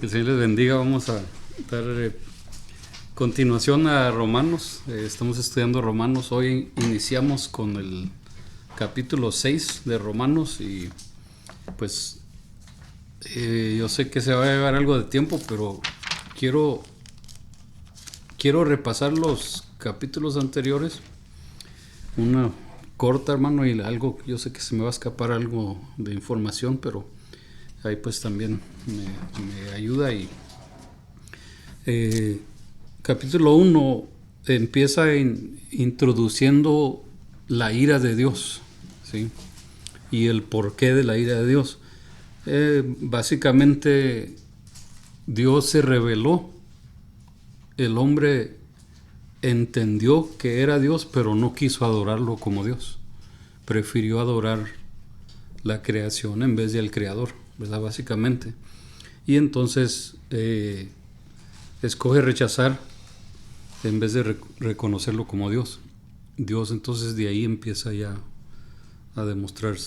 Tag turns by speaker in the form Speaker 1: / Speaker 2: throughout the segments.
Speaker 1: Que el Señor les bendiga. Vamos a dar continuación a Romanos. Estamos estudiando Romanos. Hoy iniciamos con el capítulo 6 de Romanos y pues yo sé que se va a llevar algo de tiempo, pero quiero repasar los capítulos anteriores. Una corta, hermano, y algo, yo sé que se me va a escapar algo de información, pero ahí pues también me ayuda. Y capítulo 1 empieza introduciendo la ira de Dios, ¿sí? Y el porqué de la ira de Dios. Básicamente Dios se reveló, el hombre entendió que era Dios, pero no quiso adorarlo como Dios. Prefirió adorar la creación en vez del creador, ¿verdad? Básicamente. Y entonces escoge rechazar en vez de reconocerlo como Dios. Dios entonces de ahí empieza ya a demostrar,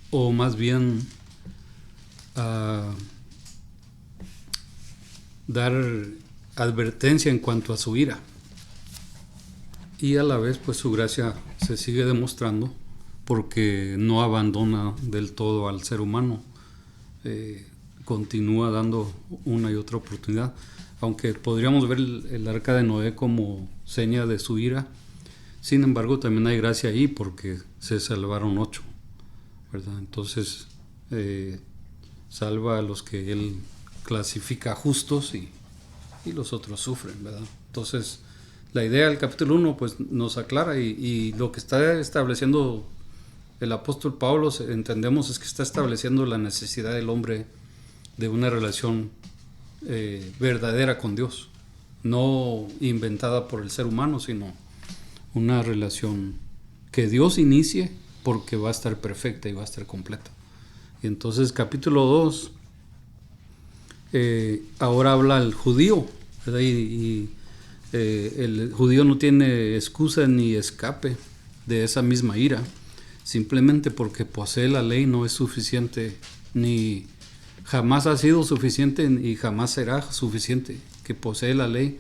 Speaker 1: o más bien a dar advertencia en cuanto a su ira. Y a la vez pues su gracia se sigue demostrando porque no abandona del todo al ser humano. Continúa dando una y otra oportunidad, aunque podríamos ver el arca de Noé como seña de su ira. Sin embargo, también hay gracia ahí porque se salvaron 8, ¿verdad? Entonces salva a los que él clasifica justos y los otros sufren, ¿verdad? Entonces la idea del capítulo 1 pues nos aclara y lo que está estableciendo el apóstol Pablo, entendemos, es que está estableciendo la necesidad del hombre de una relación verdadera con Dios, no inventada por el ser humano, sino una relación que Dios inicie porque va a estar perfecta y va a estar completa. Y entonces capítulo 2 ahora habla al judío, ¿verdad? Y el judío no tiene excusa ni escape de esa misma ira. Simplemente porque posee la ley no es suficiente, ni jamás ha sido suficiente y jamás será suficiente. Que posee la ley,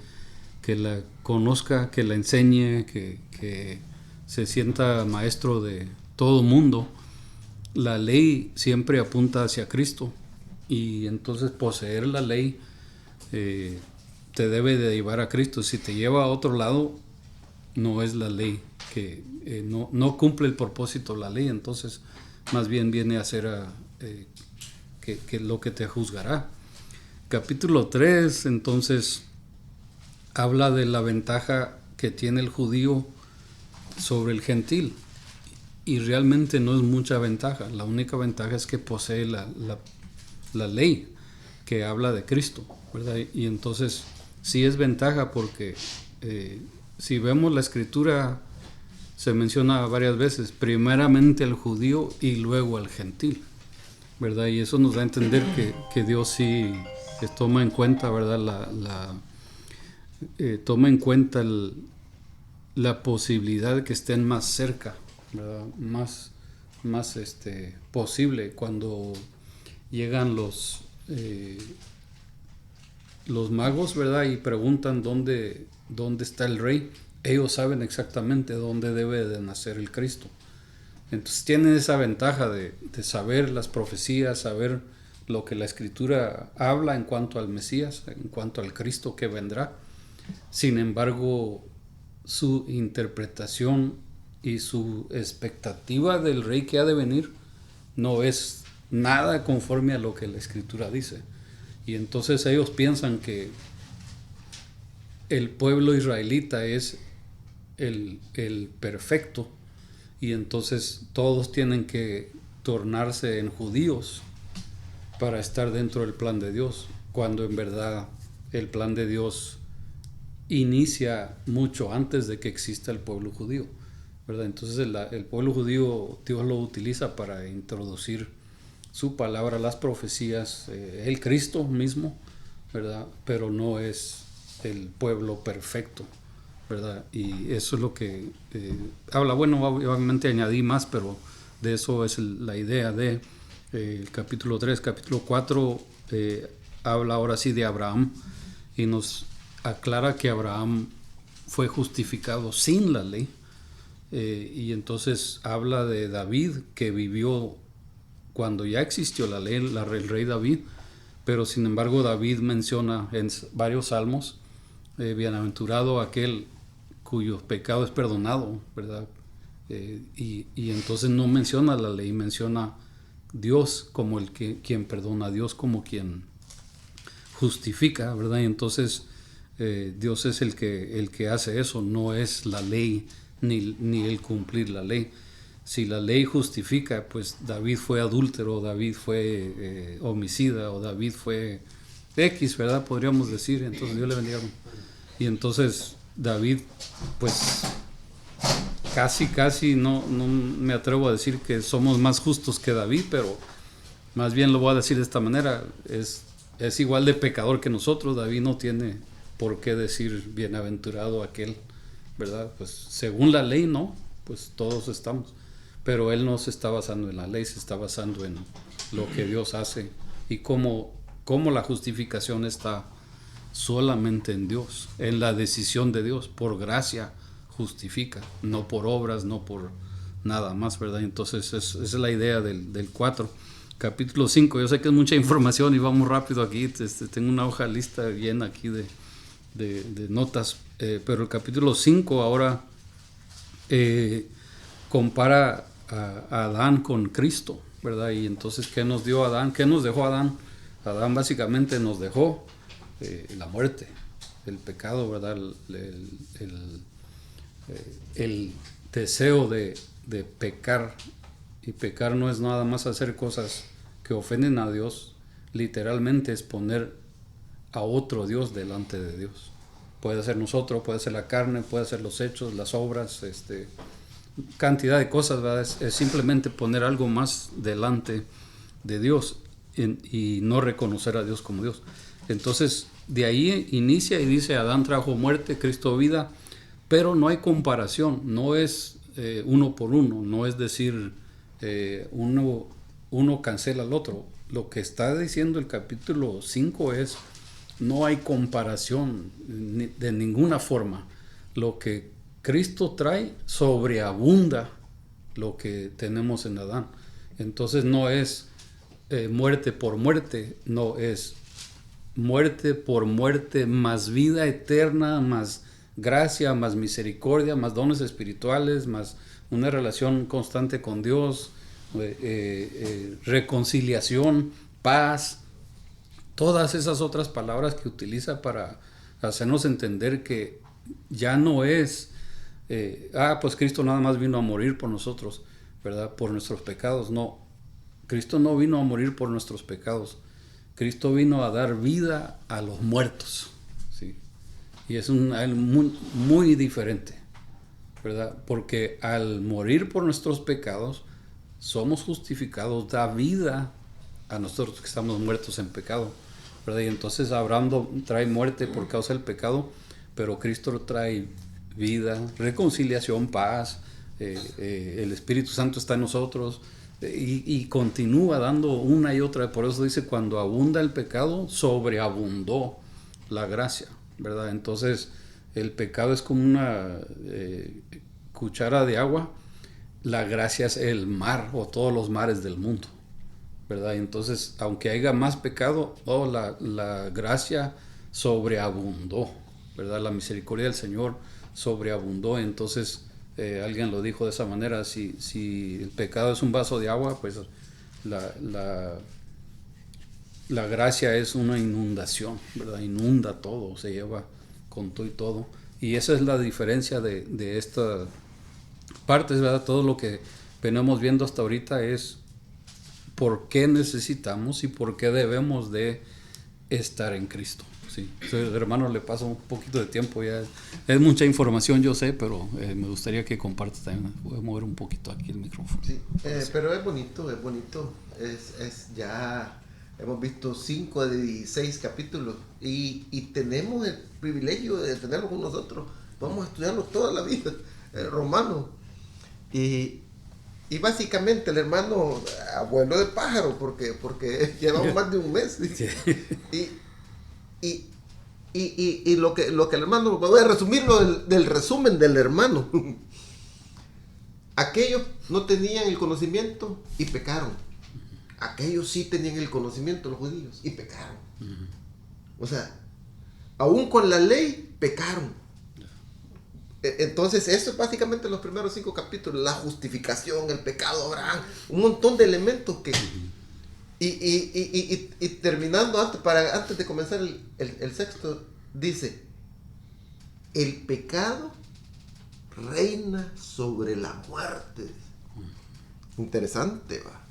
Speaker 1: que la conozca, que la enseñe, que se sienta maestro de todo mundo. La ley siempre apunta hacia Cristo y entonces poseer la ley te debe de llevar a Cristo. Si te lleva a otro lado, no es la ley, que no cumple el propósito de la ley, entonces más bien viene a ser que lo que te juzgará. Capítulo 3 entonces habla de la ventaja que tiene el judío sobre el gentil, y realmente no es mucha ventaja. La única ventaja es que posee la ley que habla de Cristo, ¿verdad? Y entonces sí es ventaja porque si vemos la escritura se menciona varias veces, primeramente al judío y luego al gentil, ¿verdad? Y eso nos da a entender que Dios sí toma en cuenta, ¿verdad? Toma en cuenta la posibilidad de que estén más cerca, ¿verdad? Más posible. Cuando llegan los magos, ¿verdad? Y preguntan dónde está el rey, ellos saben exactamente dónde debe de nacer el Cristo. Entonces tienen esa ventaja de saber las profecías, saber lo que la escritura habla en cuanto al Mesías, en cuanto al Cristo que vendrá. Sin embargo, su interpretación y su expectativa del rey que ha de venir no es nada conforme a lo que la escritura dice. Y entonces ellos piensan que el pueblo israelita es el perfecto, y entonces todos tienen que tornarse en judíos para estar dentro del plan de Dios, cuando en verdad el plan de Dios inicia mucho antes de que exista el pueblo judío, ¿verdad? Entonces el pueblo judío Dios lo utiliza para introducir su palabra, las profecías, el Cristo mismo, ¿verdad? Pero no es el pueblo perfecto, ¿verdad? Y eso es lo que habla. Bueno, obviamente añadí más, pero de eso es la idea de capítulo 3. Capítulo 4 habla ahora sí de Abraham y nos aclara que Abraham fue justificado sin la ley. Y entonces habla de David, que vivió cuando ya existió la ley, el rey David, pero sin embargo David menciona en varios salmos, bienaventurado aquel cuyo pecado es perdonado, ¿verdad? Y entonces no menciona la ley, menciona Dios como quien perdona, Dios como quien justifica, ¿verdad? Y entonces Dios es el que hace eso, no es la ley ni el cumplir la ley. Si la ley justifica, pues David fue adúltero, David fue homicida, o David fue X, ¿verdad? Podríamos decir. Entonces Dios le bendiga. Y entonces David, pues casi no me atrevo a decir que somos más justos que David, pero más bien lo voy a decir de esta manera, es igual de pecador que nosotros. David no tiene por qué decir bienaventurado aquel, ¿verdad? Pues según la ley no, pues todos estamos, pero él no se está basando en la ley, se está basando en lo que Dios hace y cómo la justificación está solamente en Dios, en la decisión de Dios. Por gracia justifica, no por obras, no por nada más, ¿verdad? Entonces esa es la idea del 4. Capítulo 5, yo sé que es mucha información y vamos rápido aquí, tengo una hoja lista llena aquí de notas, pero el capítulo 5 ahora compara a Adán con Cristo, ¿verdad? Y entonces, ¿qué nos dio Adán? ¿Qué nos dejó Adán? Adán básicamente nos dejó la muerte, el pecado, ¿verdad? El deseo de pecar. Y pecar no es nada más hacer cosas que ofenden a Dios, literalmente es poner a otro Dios delante de Dios. Puede ser nosotros, puede ser la carne, puede ser los hechos, las obras, cantidad de cosas, ¿verdad? Es simplemente poner algo más delante de Dios y no reconocer a Dios como Dios. Entonces, de ahí inicia y dice, Adán trajo muerte, Cristo vida, pero no hay comparación, no es uno por uno, no es decir, uno cancela al otro. Lo que está diciendo el capítulo 5 es, no hay comparación de ninguna forma. Lo que Cristo trae sobreabunda lo que tenemos en Adán. Entonces no es muerte por muerte, no es muerte por muerte, más vida eterna, más gracia, más misericordia, más dones espirituales, más una relación constante con Dios, reconciliación, paz, todas esas otras palabras que utiliza para hacernos entender que ya no es, pues Cristo nada más vino a morir por nosotros, ¿verdad? Por nuestros pecados. No, Cristo no vino a morir por nuestros pecados. Cristo vino a dar vida a los muertos, ¿sí? Y es algo muy, muy diferente, ¿verdad? Porque al morir por nuestros pecados, somos justificados, da vida a nosotros que estamos muertos en pecado, ¿verdad? Y entonces Abraham trae muerte por causa del pecado, pero Cristo trae vida, reconciliación, paz, el Espíritu Santo está en nosotros, y continúa dando una y otra. Por eso dice, cuando abunda el pecado, sobreabundó la gracia, ¿verdad? Entonces el pecado es como una cuchara de agua, la gracia es el mar o todos los mares del mundo, ¿verdad? Y entonces, aunque haya más pecado, la gracia sobreabundó, ¿verdad? La misericordia del Señor sobreabundó. Entonces, alguien lo dijo de esa manera, si el pecado es un vaso de agua, pues la gracia es una inundación, ¿verdad? Inunda todo, se lleva con todo y todo. Y esa es la diferencia de estas partes, ¿verdad? Todo lo que venimos viendo hasta ahorita es por qué necesitamos y por qué debemos de estar en Cristo. Sí, hermano, le paso un poquito de tiempo, ya es mucha información, yo sé, pero me gustaría que compartas también. Voy a mover un poquito aquí el micrófono.
Speaker 2: Sí, pero es bonito, ya hemos visto 5 de 16 capítulos y tenemos el privilegio de tenerlos con nosotros. Vamos a estudiarlos toda la vida, Romanos. Y Y básicamente el hermano, abuelo de pájaro, porque llevamos más de un mes.
Speaker 1: Sí.
Speaker 2: Y lo que el hermano, voy a resumirlo del resumen del hermano. Aquellos no tenían el conocimiento y pecaron. Aquellos sí tenían el conocimiento, los judíos, y pecaron. O sea, aún con la ley, pecaron. Entonces, eso es básicamente los primeros 5 capítulos. La justificación, el pecado de Abraham, un montón de elementos que... Y terminando, antes de comenzar el sexto, dice, el pecado reina sobre la muerte. Interesante, va.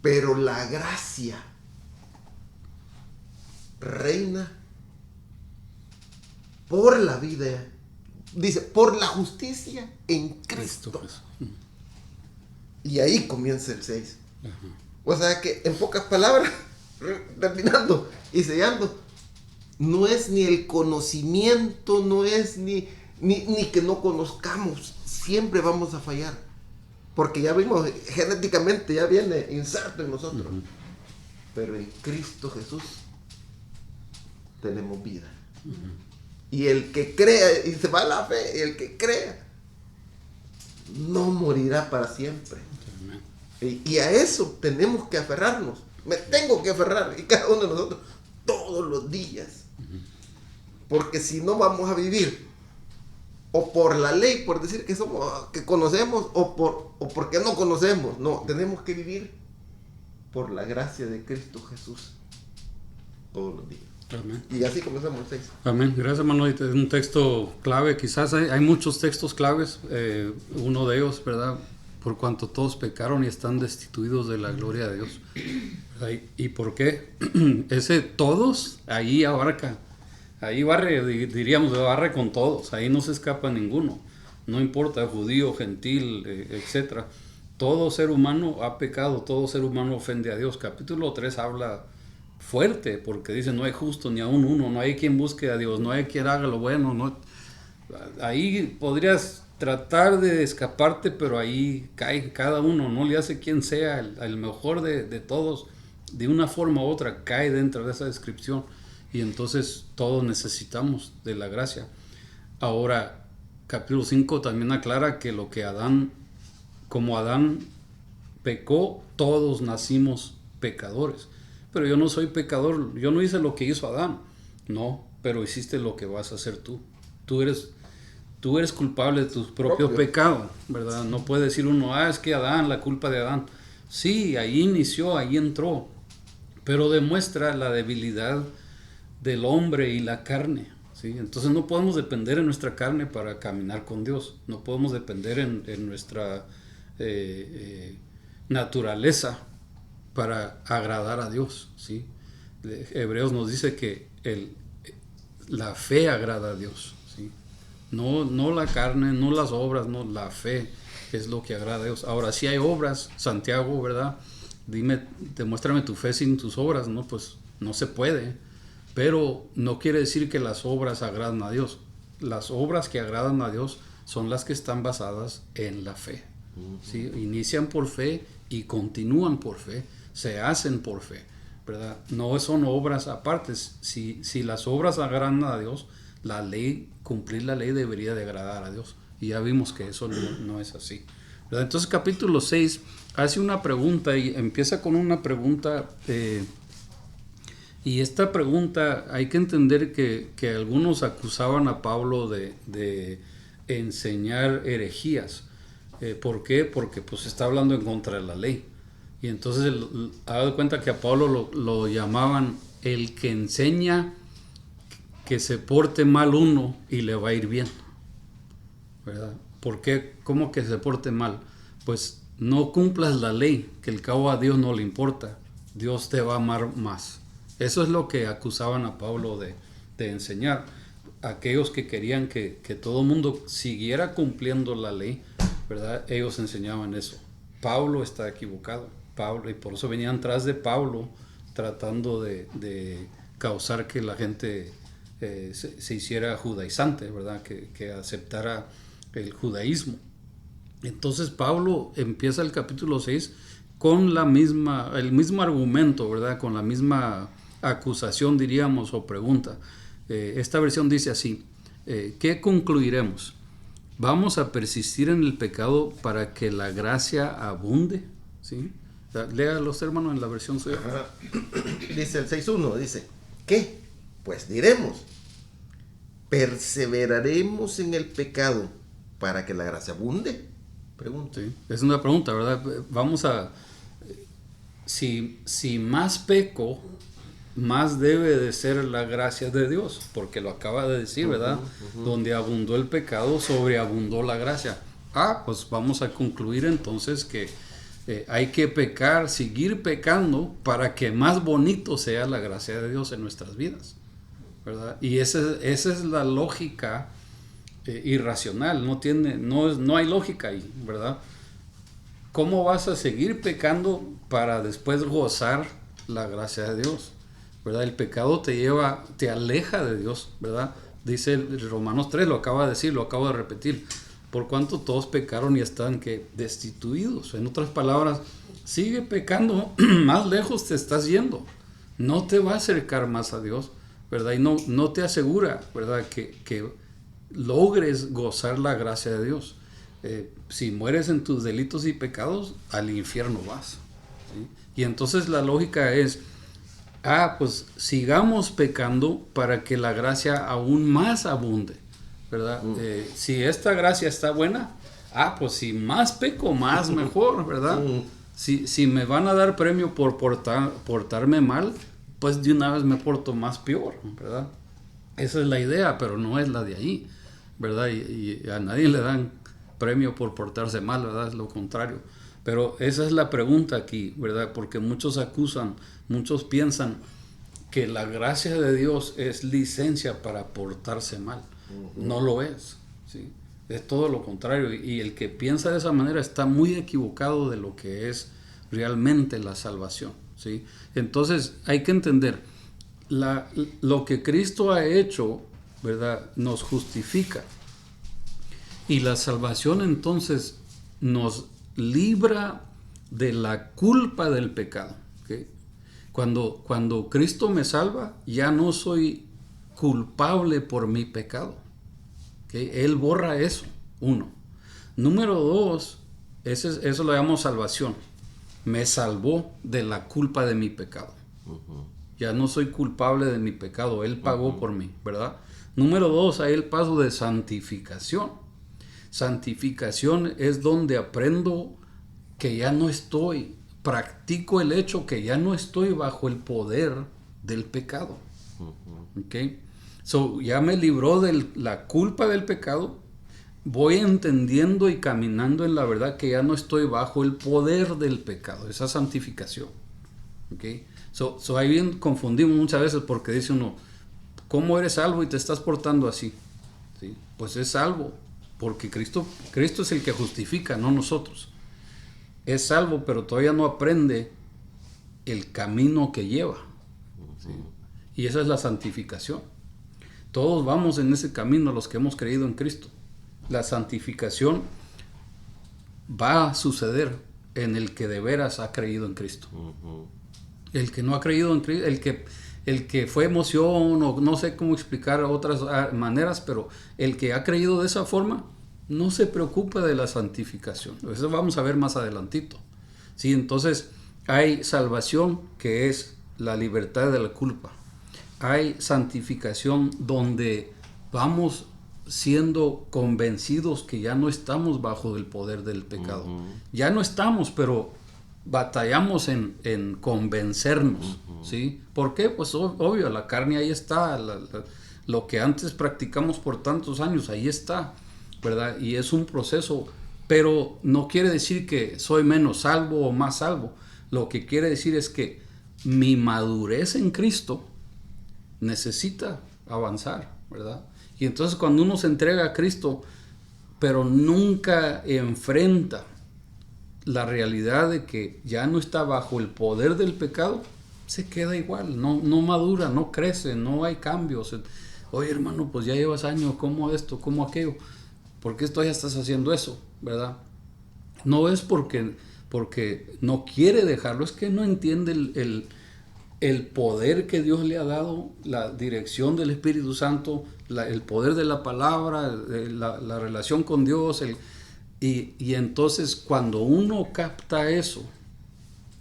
Speaker 2: Pero la gracia reina por la vida, dice, por la justicia en Cristo. Y ahí comienza el 6. O sea que, en pocas palabras, terminando y sellando, no es ni el conocimiento, no es ni que no conozcamos, siempre vamos a fallar. Porque ya vimos, genéticamente ya viene inserto en nosotros. Pero en Cristo Jesús tenemos vida. Y el que crea, y se va a la fe, y el que crea, no morirá para siempre. Y a eso tenemos que aferrarnos. Me tengo que aferrar, y cada uno de nosotros, todos los días. Porque si no vamos a vivir o por la ley, por decir que conocemos, o porque no conocemos. No, tenemos que vivir por la gracia de Cristo Jesús todos los días.
Speaker 1: Amén.
Speaker 2: Y así comenzamos el 6.
Speaker 1: Amén. Gracias, hermano. Es un texto clave. Quizás hay muchos textos claves. Uno de ellos, ¿verdad? Por cuanto todos pecaron y están destituidos de la gloria de Dios. ¿Y por qué? Ese todos ahí abarca. Ahí barre, diríamos, barre con todos. Ahí no se escapa ninguno. No importa, judío, gentil, etc. Todo ser humano ha pecado. Todo ser humano ofende a Dios. Capítulo 3 habla fuerte, porque dice, no hay justo ni aún uno, no hay quien busque a Dios, no hay quien haga lo bueno, no. Ahí podrías tratar de escaparte, pero ahí cae cada uno, no le hace quien sea el mejor de todos, de una forma u otra, cae dentro de esa descripción, y entonces todos necesitamos de la gracia. Ahora, capítulo 5 también aclara que lo que como Adán pecó, todos nacimos pecadores. Pero yo no soy pecador, yo no hice lo que hizo Adán. No, pero hiciste lo que vas a hacer tú. Tú eres culpable de tus propios pecados, ¿verdad? No puede decir uno, es que Adán, la culpa de Adán. Sí, ahí inició, ahí entró, pero demuestra la debilidad del hombre y la carne, ¿sí? Entonces no podemos depender en nuestra carne para caminar con Dios. No podemos depender en nuestra naturaleza para agradar a Dios, ¿sí? Hebreos nos dice que la fe agrada a Dios, ¿sí? No la carne, no las obras, no, la fe es lo que agrada a Dios. Ahora, si hay obras, Santiago, ¿verdad? Demuéstrame tu fe sin tus obras, ¿no? Pues no se puede, pero no quiere decir que las obras agradan a Dios. Las obras que agradan a Dios son las que están basadas en la fe, ¿sí? Inician por fe y continúan por fe, se hacen por fe, ¿verdad? No son obras aparte. Si las obras agradan a Dios, cumplir la ley debería de agradar a Dios. Y ya vimos que eso no es así, ¿verdad? Entonces capítulo 6 hace una pregunta y empieza con una pregunta. Y esta pregunta hay que entender que algunos acusaban a Pablo de enseñar herejías. ¿Por qué? Porque pues está hablando en contra de la ley. Y entonces ha dado cuenta que a Pablo lo llamaban el que enseña que se porte mal uno y le va a ir bien, ¿verdad? ¿Por qué? ¿Cómo que se porte mal? Pues no cumplas la ley, que al cabo a Dios no le importa. Dios te va a amar más. Eso es lo que acusaban a Pablo de enseñar. Aquellos que querían que todo el mundo siguiera cumpliendo la ley, ¿verdad? Ellos enseñaban eso. Pablo está equivocado. Y por eso venían tras de Pablo tratando de causar que la gente se hiciera judaizante, ¿verdad? Que aceptara el judaísmo. Entonces Pablo empieza el capítulo 6 con el mismo argumento, ¿verdad? Con la misma acusación, diríamos, o pregunta. Esta versión dice así: ¿qué concluiremos? ¿Vamos a persistir en el pecado para que la gracia abunde? ¿Sí? Lea los hermanos en la versión suya.
Speaker 2: Dice el 6.1, dice, ¿qué? Pues diremos, ¿perseveraremos en el pecado para que la gracia abunde? Pregunta.
Speaker 1: Sí, es una pregunta, ¿verdad? Vamos a... Si más peco, más debe de ser la gracia de Dios, porque lo acaba de decir, ¿verdad? Donde abundó el pecado, sobreabundó la gracia. Pues vamos a concluir entonces que hay que pecar, seguir pecando para que más bonito sea la gracia de Dios en nuestras vidas, ¿verdad? Y esa es la lógica irracional, no hay lógica ahí, ¿verdad? ¿Cómo vas a seguir pecando para después gozar la gracia de Dios? ¿Verdad? El pecado te aleja de Dios, ¿verdad? Dice Romanos 3, lo acaba de decir, lo acabo de repetir. Por cuanto todos pecaron y están destituidos. En otras palabras, sigue pecando, más lejos te estás yendo. No te va a acercar más a Dios, ¿verdad? Y no te asegura, ¿verdad? Que logres gozar la gracia de Dios. Si mueres en tus delitos y pecados, al infierno vas, ¿sí? Y entonces la lógica es, pues sigamos pecando para que la gracia aún más abunde, ¿verdad? Si esta gracia está buena, pues si más peco, más mejor, ¿verdad? Si me van a dar premio por portarme mal, pues de una vez me porto más peor, ¿verdad? Esa es la idea, pero no es la de ahí, ¿verdad? Y a nadie le dan premio por portarse mal, ¿verdad? Es lo contrario. Pero esa es la pregunta aquí, ¿verdad? Porque muchos acusan, muchos piensan que la gracia de Dios es licencia para portarse mal. No lo es, ¿sí? Es todo lo contrario. Y el que piensa de esa manera está muy equivocado de lo que es realmente la salvación, ¿sí? Entonces hay que entender, lo que Cristo ha hecho, ¿verdad? Nos justifica. Y la salvación entonces nos libra de la culpa del pecado, ¿okay? Cuando Cristo me salva, ya no soy culpable por mi pecado, ¿okay? Él borra eso, uno. Número dos, eso lo llamamos salvación. Me salvó de la culpa de mi pecado. Ya no soy culpable de mi pecado, Él pagó por mí, ¿verdad? Número dos, hay el paso de santificación. Santificación es donde aprendo que ya no practico el hecho que ya no estoy bajo el poder del pecado. ¿Okay? Ya me libró de la culpa del pecado, voy entendiendo y caminando en la verdad que ya no estoy bajo el poder del pecado, esa santificación. ¿Okay? Ahí bien confundimos muchas veces porque dice uno, ¿cómo eres salvo y te estás portando así? ¿Sí? Pues es salvo porque Cristo es el que justifica, no nosotros. Es salvo, pero todavía no aprende el camino que lleva, ¿sí? Y esa es la santificación. Todos vamos en ese camino los que hemos creído en Cristo. La santificación va a suceder en el que de veras ha creído en Cristo. El que no ha creído en Cristo, el que fue emoción, o no sé cómo explicar otras maneras, pero el que ha creído de esa forma no se preocupa de la santificación. Eso vamos a ver más adelantito, ¿sí? Entonces hay salvación, que es la libertad de la culpa. Hay santificación donde vamos siendo convencidos que ya no estamos bajo el poder del pecado. Ya no estamos, pero batallamos en convencernos, ¿sí? ¿Por qué? Pues obvio, la carne ahí está, lo que antes practicamos por tantos años, ahí está, ¿verdad? Y es un proceso, pero no quiere decir que soy menos salvo o más salvo. Lo que quiere decir es que mi madurez en Cristo necesita avanzar, ¿verdad? Y entonces cuando uno se entrega a Cristo, pero nunca enfrenta la realidad de que ya no está bajo el poder del pecado, se queda igual, no madura, no crece, no hay cambios. Oye, hermano, pues ya llevas años, ¿cómo esto, cómo aquello? ¿Por qué ya estás haciendo eso, verdad? No es porque no quiere dejarlo, es que no entiende el poder que Dios le ha dado, la dirección del Espíritu Santo, el poder de la palabra, la relación con Dios. Y entonces cuando uno capta eso,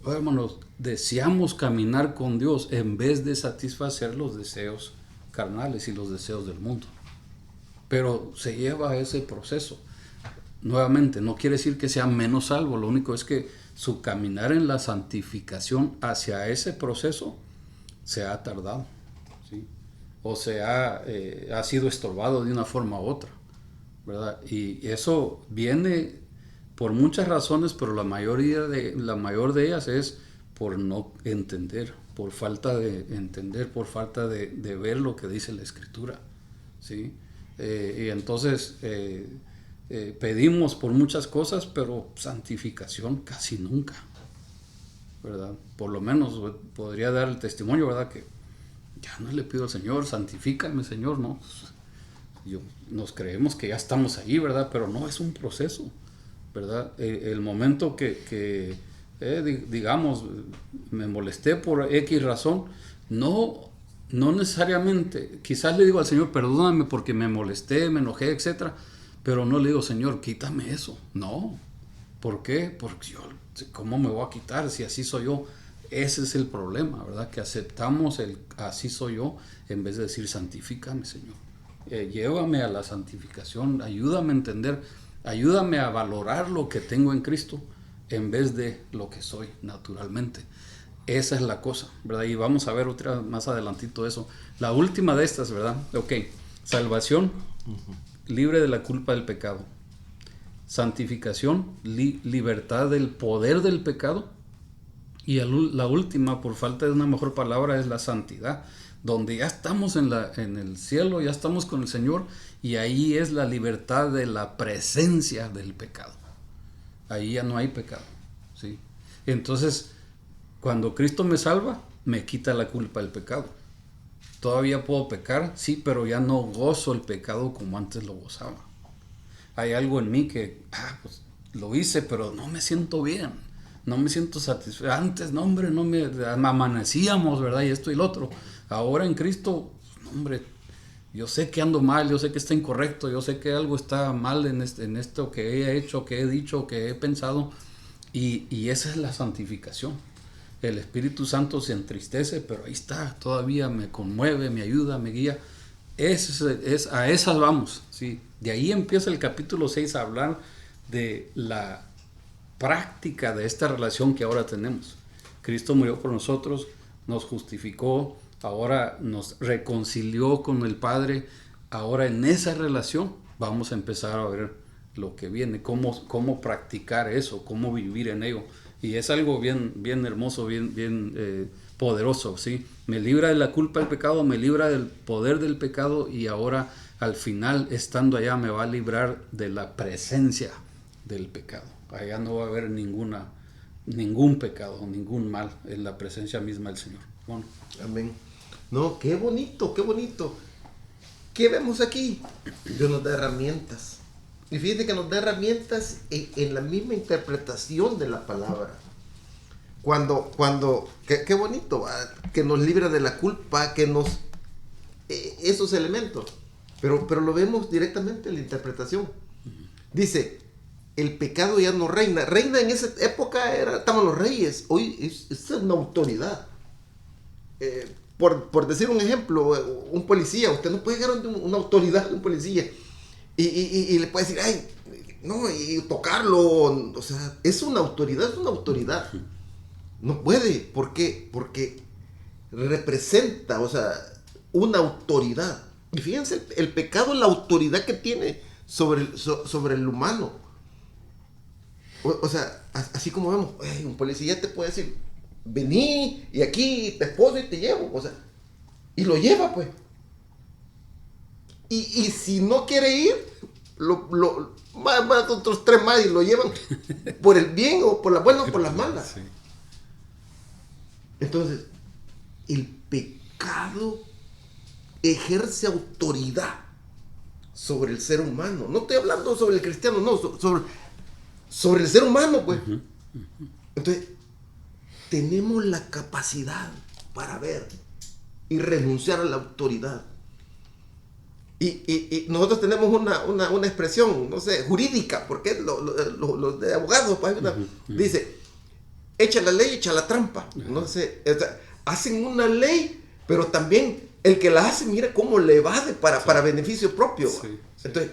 Speaker 1: hermanos, deseamos caminar con Dios en vez de satisfacer los deseos carnales y los deseos del mundo. Pero se lleva a ese proceso. Nuevamente, no quiere decir que sea menos salvo, lo único es que su caminar en la santificación hacia ese proceso se ha tardado, ¿sí? O ha sido estorbado de una forma u otra, ¿verdad? Y eso viene por muchas razones, pero la mayor de ellas es por no entender, por falta de entender, por falta de ver lo que dice la Escritura, ¿sí? Y entonces pedimos por muchas cosas, pero santificación casi nunca, ¿verdad? Por lo menos podría dar el testimonio, ¿verdad? Que ya no le pido al Señor, santifícame, Señor, ¿no? Nos creemos que ya estamos ahí, ¿verdad? Pero no, es un proceso, ¿verdad? El momento que digamos, me molesté por X razón, no necesariamente, quizás le digo al Señor, perdóname porque me molesté, me enojé, etcétera, pero no le digo, Señor, quítame eso. No. ¿Por qué? Porque yo, ¿cómo me voy a quitar si así soy yo? Ese es el problema, ¿verdad? Que aceptamos el así soy yo en vez de decir santifícame, Señor. Llévame a la santificación, ayúdame a entender, ayúdame a valorar lo que tengo en Cristo en vez de lo que soy naturalmente. Esa es la cosa, ¿verdad? Y vamos a ver otra más adelantito eso. La última de estas, ¿verdad? Ok, salvación, libre de la culpa del pecado. Santificación, libertad del poder del pecado. Y la última, por falta de una mejor palabra, es la santidad, donde ya estamos en el cielo, ya estamos con el Señor, y ahí es la libertad de la presencia del pecado. Ahí ya no hay pecado, ¿sí? Entonces, cuando Cristo me salva, me quita la culpa del pecado. Todavía puedo pecar, sí, pero ya no gozo el pecado como antes lo gozaba. Hay algo en mí que, pues lo hice, pero no me siento bien, no me siento satisfecho. Antes, no, hombre, no me amanecíamos, ¿verdad? Y esto y lo otro. Ahora en Cristo, hombre, yo sé que ando mal, yo sé que está incorrecto, yo sé que algo está mal en esto que he hecho, que he dicho, que he pensado, y esa es la santificación. El Espíritu Santo se entristece, pero ahí está, todavía me conmueve, me ayuda, me guía. A esas vamos, ¿sí? De ahí empieza el capítulo 6 a hablar de la práctica de esta relación que ahora tenemos. Cristo murió por nosotros, nos justificó, ahora nos reconcilió con el Padre. Ahora en esa relación vamos a empezar a ver lo que viene, cómo practicar eso, cómo vivir en ello. Y es algo bien hermoso, bien poderoso, ¿sí? Me libra de la culpa del pecado, me libra del poder del pecado, y ahora al final, estando allá, me va a librar de la presencia del pecado. Allá no va a haber ningún pecado, ningún mal en la presencia misma del Señor. Bueno.
Speaker 2: Amén. No, qué bonito, qué bonito. ¿Qué vemos aquí? Dios nos da herramientas. Y fíjate que nos da herramientas en la misma interpretación de la palabra. Qué bonito, que nos libra de la culpa, que nos... esos elementos. Pero lo vemos directamente en la interpretación. Dice, el pecado ya no reina. Reina en esa época estaban los reyes. Hoy es una autoridad. Por decir un ejemplo, un policía, usted no puede llegar a una autoridad de un policía y le puede decir, ay, no, y tocarlo, o sea, es una autoridad. No puede, ¿por qué? Porque representa, o sea, una autoridad. Y fíjense, el pecado es la autoridad que tiene sobre el humano. O sea, así como vemos, un policía te puede decir, vení y aquí te esposo y te llevo, o sea, y lo lleva, pues. Y si no quiere ir, van otros 3 más y lo llevan por el bien o por las buenas o por las malas. Sí. Entonces, el pecado ejerce autoridad sobre el ser humano. No estoy hablando sobre el cristiano, no, sobre sobre el ser humano, pues. Entonces, tenemos la capacidad para ver y renunciar a la autoridad. Y nosotros tenemos una expresión, no sé, jurídica, porque los de abogados, pues, dice, echa la ley, echa la trampa. No sé, o sea, hacen una ley, pero también el que la hace, mira cómo le evade para beneficio propio. Sí. Entonces,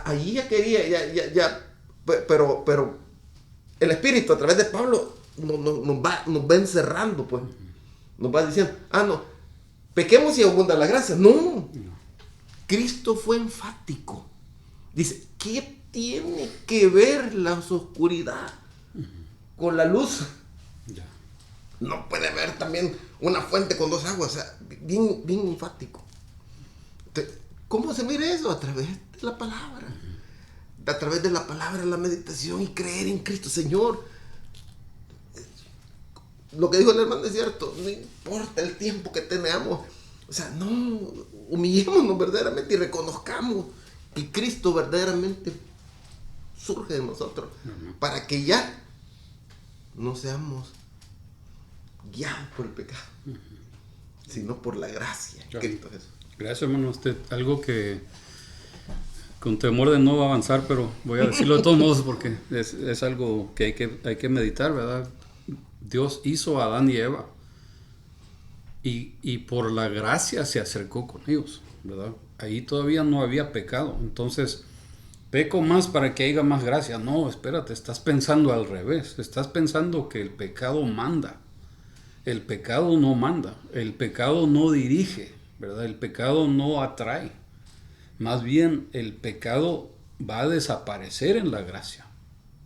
Speaker 2: allí ya quería, pero el Espíritu a través de Pablo nos va encerrando, pues. Nos va diciendo, no, pequemos y abunda la gracia. No. Cristo fue enfático. Dice, ¿qué tiene que ver la oscuridad con la luz? No puede haber también una fuente con dos aguas. O sea, bien enfático. Entonces, ¿cómo se mira eso? A través de la palabra. A través de la palabra, la meditación y creer en Cristo. Señor, lo que dijo el hermano es cierto. No importa el tiempo que tengamos. O sea, no, humillémonos verdaderamente y reconozcamos que Cristo verdaderamente surge de nosotros. Para que ya no seamos guiados por el pecado, sino por la gracia. Cristo Jesús.
Speaker 1: Gracias, hermano. Algo que con temor de no avanzar, pero voy a decirlo de todos modos porque es algo que hay que meditar, ¿verdad? Dios hizo a Adán y Eva y por la gracia se acercó con ellos, ¿verdad? Ahí todavía no había pecado, entonces peco más para que haya más gracia. No, espérate, estás pensando al revés, estás pensando que el pecado manda. El pecado no manda, el pecado no dirige, ¿verdad? El pecado no atrae. Más bien, el pecado va a desaparecer en la gracia,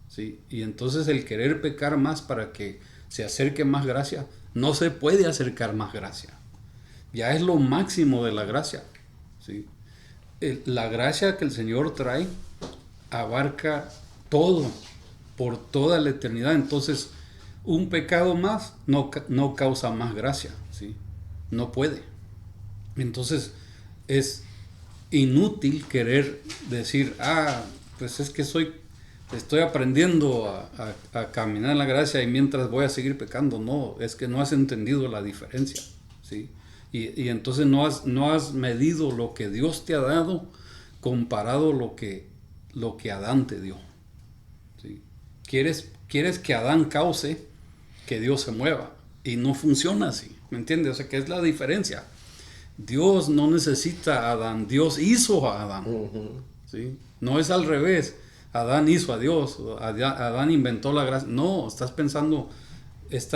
Speaker 1: ¿sí? Y entonces el querer pecar más para que se acerque más gracia, no se puede acercar más gracia. Ya es lo máximo de la gracia, ¿sí? La gracia que el Señor trae abarca todo, por toda la eternidad. Entonces, un pecado más no causa más gracia, ¿sí? No puede. Entonces, es inútil querer decir, pues es que estoy aprendiendo a caminar en la gracia y mientras voy a seguir pecando. No, es que no has entendido la diferencia, ¿sí? Y entonces no has medido lo que Dios te ha dado comparado lo que Adán te dio, ¿sí? Quieres que Adán cause que Dios se mueva y no funciona así, ¿me entiendes? O sea, que es la diferencia. Dios no necesita a Adán, Dios hizo a Adán, ¿sí? No es al revés, Adán hizo a Dios, Adán inventó la gracia. No, estás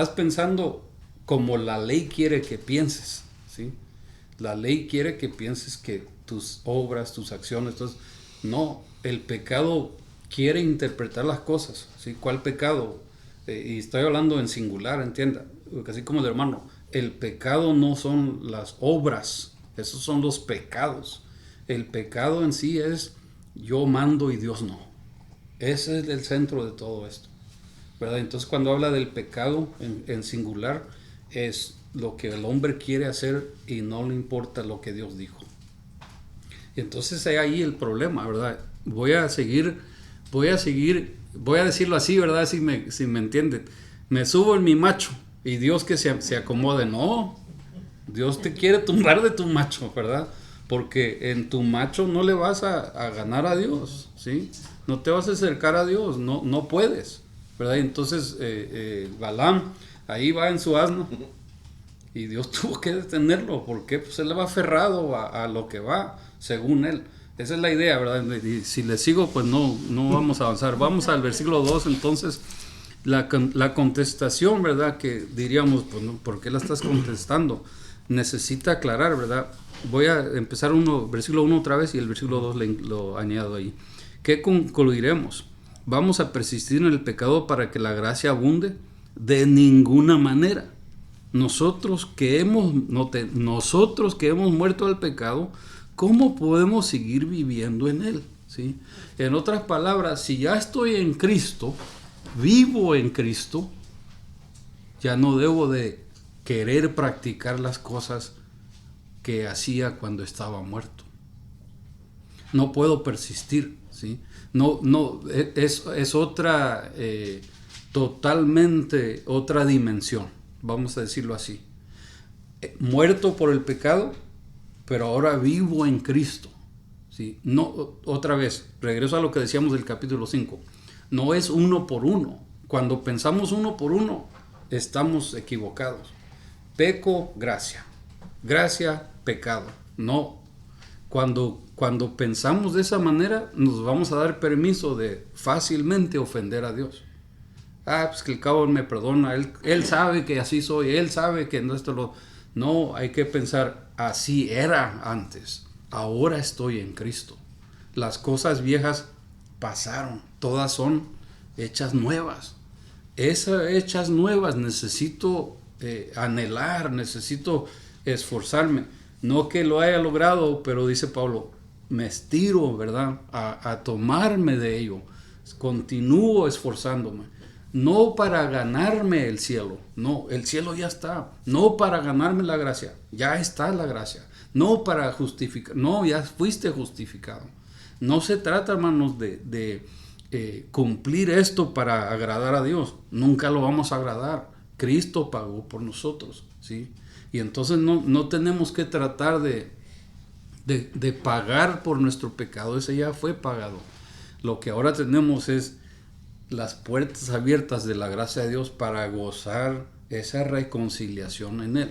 Speaker 1: pensando como la ley quiere que pienses, ¿sí? La ley quiere que pienses que tus obras, tus acciones, entonces, no, el pecado quiere interpretar las cosas, ¿sí? ¿Cuál pecado? Y estoy hablando en singular, entienda, así como el hermano. El pecado no son las obras, esos son los pecados. El pecado en sí es yo mando y Dios no. Ese es el centro de todo esto, ¿verdad? Entonces cuando habla del pecado en singular es lo que el hombre quiere hacer y no le importa lo que Dios dijo. Y entonces hay ahí el problema, ¿verdad? Voy a decirlo así, ¿verdad? Si me entienden. Me subo en mi macho. Y Dios que se acomode. No, Dios te quiere tumbar de tu macho, ¿verdad? Porque en tu macho no le vas a ganar a Dios, ¿sí? No te vas a acercar a Dios, no puedes, ¿verdad? Y entonces Balaam ahí va en su asno y Dios tuvo que detenerlo porque pues él va aferrado a lo que va, según él. Esa es la idea, ¿verdad? Y si le sigo, pues no vamos a avanzar. Vamos al versículo 2, entonces. La contestación, ¿verdad? Que diríamos, pues, no, ¿por qué la estás contestando? Necesita aclarar, ¿verdad? Voy a empezar versículo 1 otra vez y el versículo 2 lo añado ahí. ¿Qué concluiremos? ¿Vamos a persistir en el pecado para que la gracia abunde? De ninguna manera. Nosotros que hemos muerto al pecado, ¿cómo podemos seguir viviendo en él? ¿Sí? En otras palabras, si ya estoy en Cristo, vivo en Cristo, ya no debo de querer practicar las cosas que hacía cuando estaba muerto. No puedo persistir, ¿sí? ¿sí? No, es otra, totalmente otra dimensión, vamos a decirlo así. Muerto por el pecado, pero ahora vivo en Cristo, ¿sí? No, otra vez, regreso a lo que decíamos del capítulo 5, no es uno por uno. Cuando pensamos uno por uno, estamos equivocados. Peco, gracia. Gracia, pecado. No. Cuando pensamos de esa manera, nos vamos a dar permiso de fácilmente ofender a Dios. Pues que el cabo me perdona, él sabe que así soy, él sabe que no esto lo... No, hay que pensar, así era antes, ahora estoy en Cristo. Las cosas viejas pasaron, todas son hechas nuevas. Esas hechas nuevas necesito anhelar, necesito esforzarme. No que lo haya logrado, pero dice Pablo, me estiro, ¿verdad? A tomarme de ello. Continúo esforzándome. No para ganarme el cielo, no, el cielo ya está. No para ganarme la gracia, ya está la gracia. No para justificar, no, ya fuiste justificado. No se trata, hermanos, de cumplir esto para agradar a Dios. Nunca lo vamos a agradar. Cristo pagó por nosotros, ¿sí? Y entonces no tenemos que tratar de pagar por nuestro pecado. Ese ya fue pagado. Lo que ahora tenemos es las puertas abiertas de la gracia de Dios para gozar esa reconciliación en Él.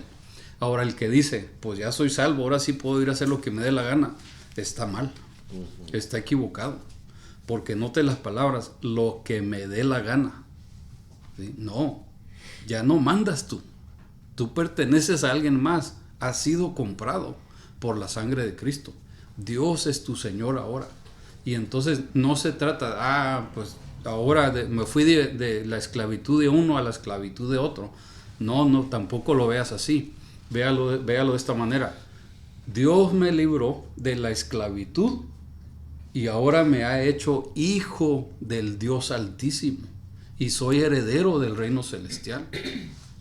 Speaker 1: Ahora el que dice, pues ya soy salvo, ahora sí puedo ir a hacer lo que me dé la gana, está mal, está equivocado, porque note las palabras, lo que me dé la gana, ¿sí? No, ya no mandas tú perteneces a alguien más, has sido comprado por la sangre de Cristo, Dios es tu Señor ahora, y entonces no se trata, pues ahora me fui de la esclavitud de uno a la esclavitud de otro. No, tampoco lo veas así. Véalo de esta manera. Dios me libró de la esclavitud y ahora me ha hecho hijo del Dios Altísimo y soy heredero del reino celestial,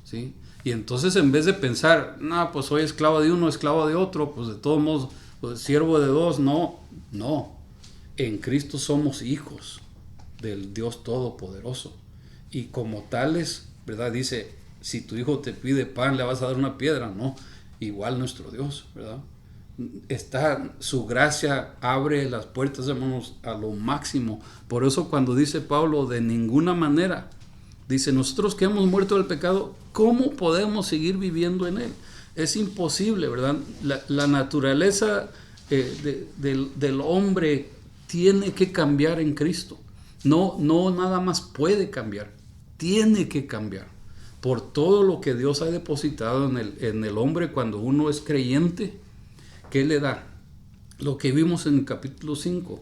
Speaker 1: ¿sí? Y entonces en vez de pensar, pues soy esclavo de uno, esclavo de otro, pues de todos modos, pues, siervo de dos, no. En Cristo somos hijos del Dios Todopoderoso. Y como tales, ¿verdad? Dice, si tu hijo te pide pan, ¿le vas a dar una piedra? No, igual nuestro Dios, ¿verdad? Su gracia abre las puertas, hermanos, a lo máximo. Por eso cuando dice Pablo, de ninguna manera, dice, nosotros que hemos muerto del pecado, ¿cómo podemos seguir viviendo en él? Es imposible, ¿verdad? La naturaleza del hombre tiene que cambiar en Cristo. No nada más puede cambiar, tiene que cambiar por todo lo que Dios ha depositado en el hombre cuando uno es creyente. ¿Qué le da? Lo que vimos en el capítulo 5,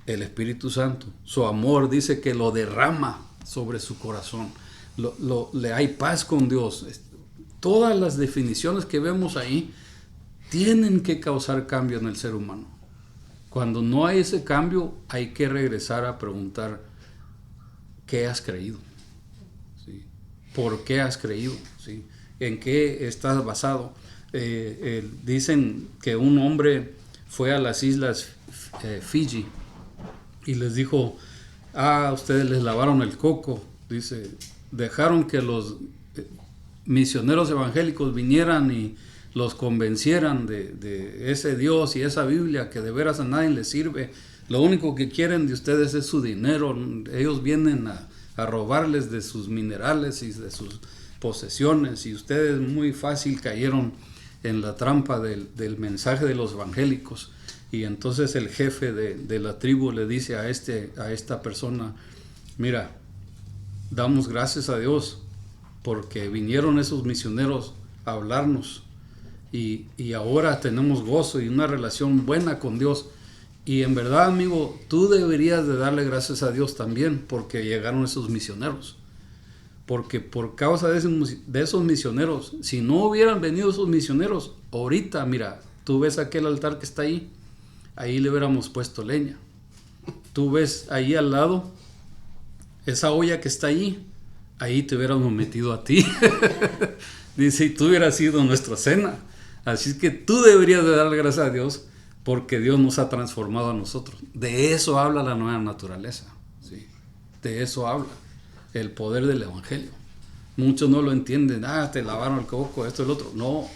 Speaker 1: el Espíritu Santo, su amor dice que lo derrama sobre su corazón, le hay paz con Dios. Todas las definiciones que vemos ahí tienen que causar cambio en el ser humano. Cuando no hay ese cambio, hay que regresar a preguntar, ¿qué has creído? ¿Sí? ¿Por qué has creído? ¿Sí? ¿En qué estás basado? Dicen que un hombre fue a las islas Fiji y les dijo, ustedes les lavaron el coco. Dice, dejaron que los misioneros evangélicos vinieran y los convencieran de ese Dios y esa Biblia que de veras a nadie les sirve. Lo único que quieren de ustedes es su dinero. Ellos vienen a robarles de sus minerales y de sus posesiones, y ustedes muy fácil cayeron en la trampa del mensaje de los evangélicos. Y entonces el jefe de la tribu le dice a esta persona, mira, damos gracias a Dios porque vinieron esos misioneros a hablarnos y ahora tenemos gozo y una relación buena con Dios. Y en verdad, amigo, tú deberías de darle gracias a Dios también porque llegaron esos misioneros. Porque por causa de esos misioneros, si no hubieran venido esos misioneros, ahorita, mira, tú ves aquel altar que está ahí le hubiéramos puesto leña. Tú ves ahí al lado, esa olla que está ahí te hubiéramos metido a ti. Dice, y tú hubieras sido nuestra cena. Así que tú deberías de darle gracias a Dios porque Dios nos ha transformado a nosotros. De eso habla la nueva naturaleza, ¿sí? De eso habla el poder del evangelio. Muchos no lo entienden, te lavaron el coco, esto y el otro. No,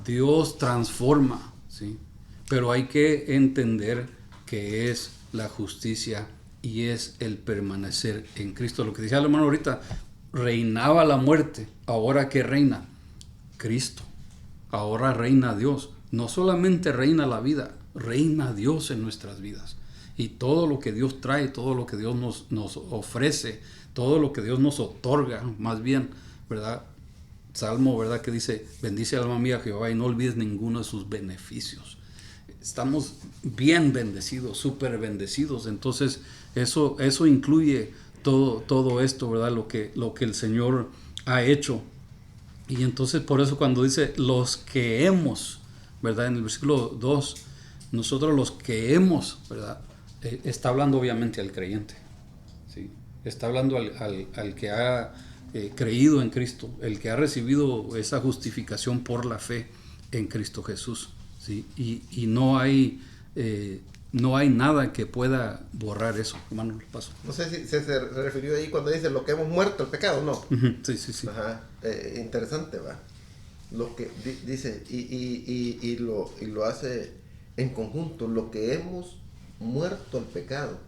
Speaker 1: Dios transforma, ¿sí? Pero hay que entender que es la justicia y es el permanecer en Cristo. Lo que decía el hermano ahorita, reinaba la muerte, ahora ¿qué reina? Cristo. Ahora reina Dios. No solamente reina la vida, reina Dios en nuestras vidas. Y todo lo que Dios trae, todo lo que Dios nos ofrece, todo lo que Dios nos otorga, más bien, ¿verdad? Salmo, ¿verdad? Que dice, bendice alma mía Jehová y no olvides ninguno de sus beneficios. Estamos bien bendecidos, súper bendecidos. Entonces, eso incluye todo esto, ¿verdad? Lo que el Señor ha hecho. Y entonces, por eso cuando dice, los que hemos, ¿verdad? En el versículo 2, nosotros los que hemos, ¿verdad? Está hablando obviamente al creyente, ¿sí? Está hablando al que ha creído en Cristo, el que ha recibido esa justificación por la fe en Cristo Jesús, ¿sí? Y no hay nada que pueda borrar eso. Hermano, paso.
Speaker 2: No sé si se refirió ahí cuando dice lo que hemos muerto al pecado, ¿no?
Speaker 1: Sí.
Speaker 2: Ajá, interesante, va. Lo que dice y lo hace en conjunto, lo que hemos muerto al pecado.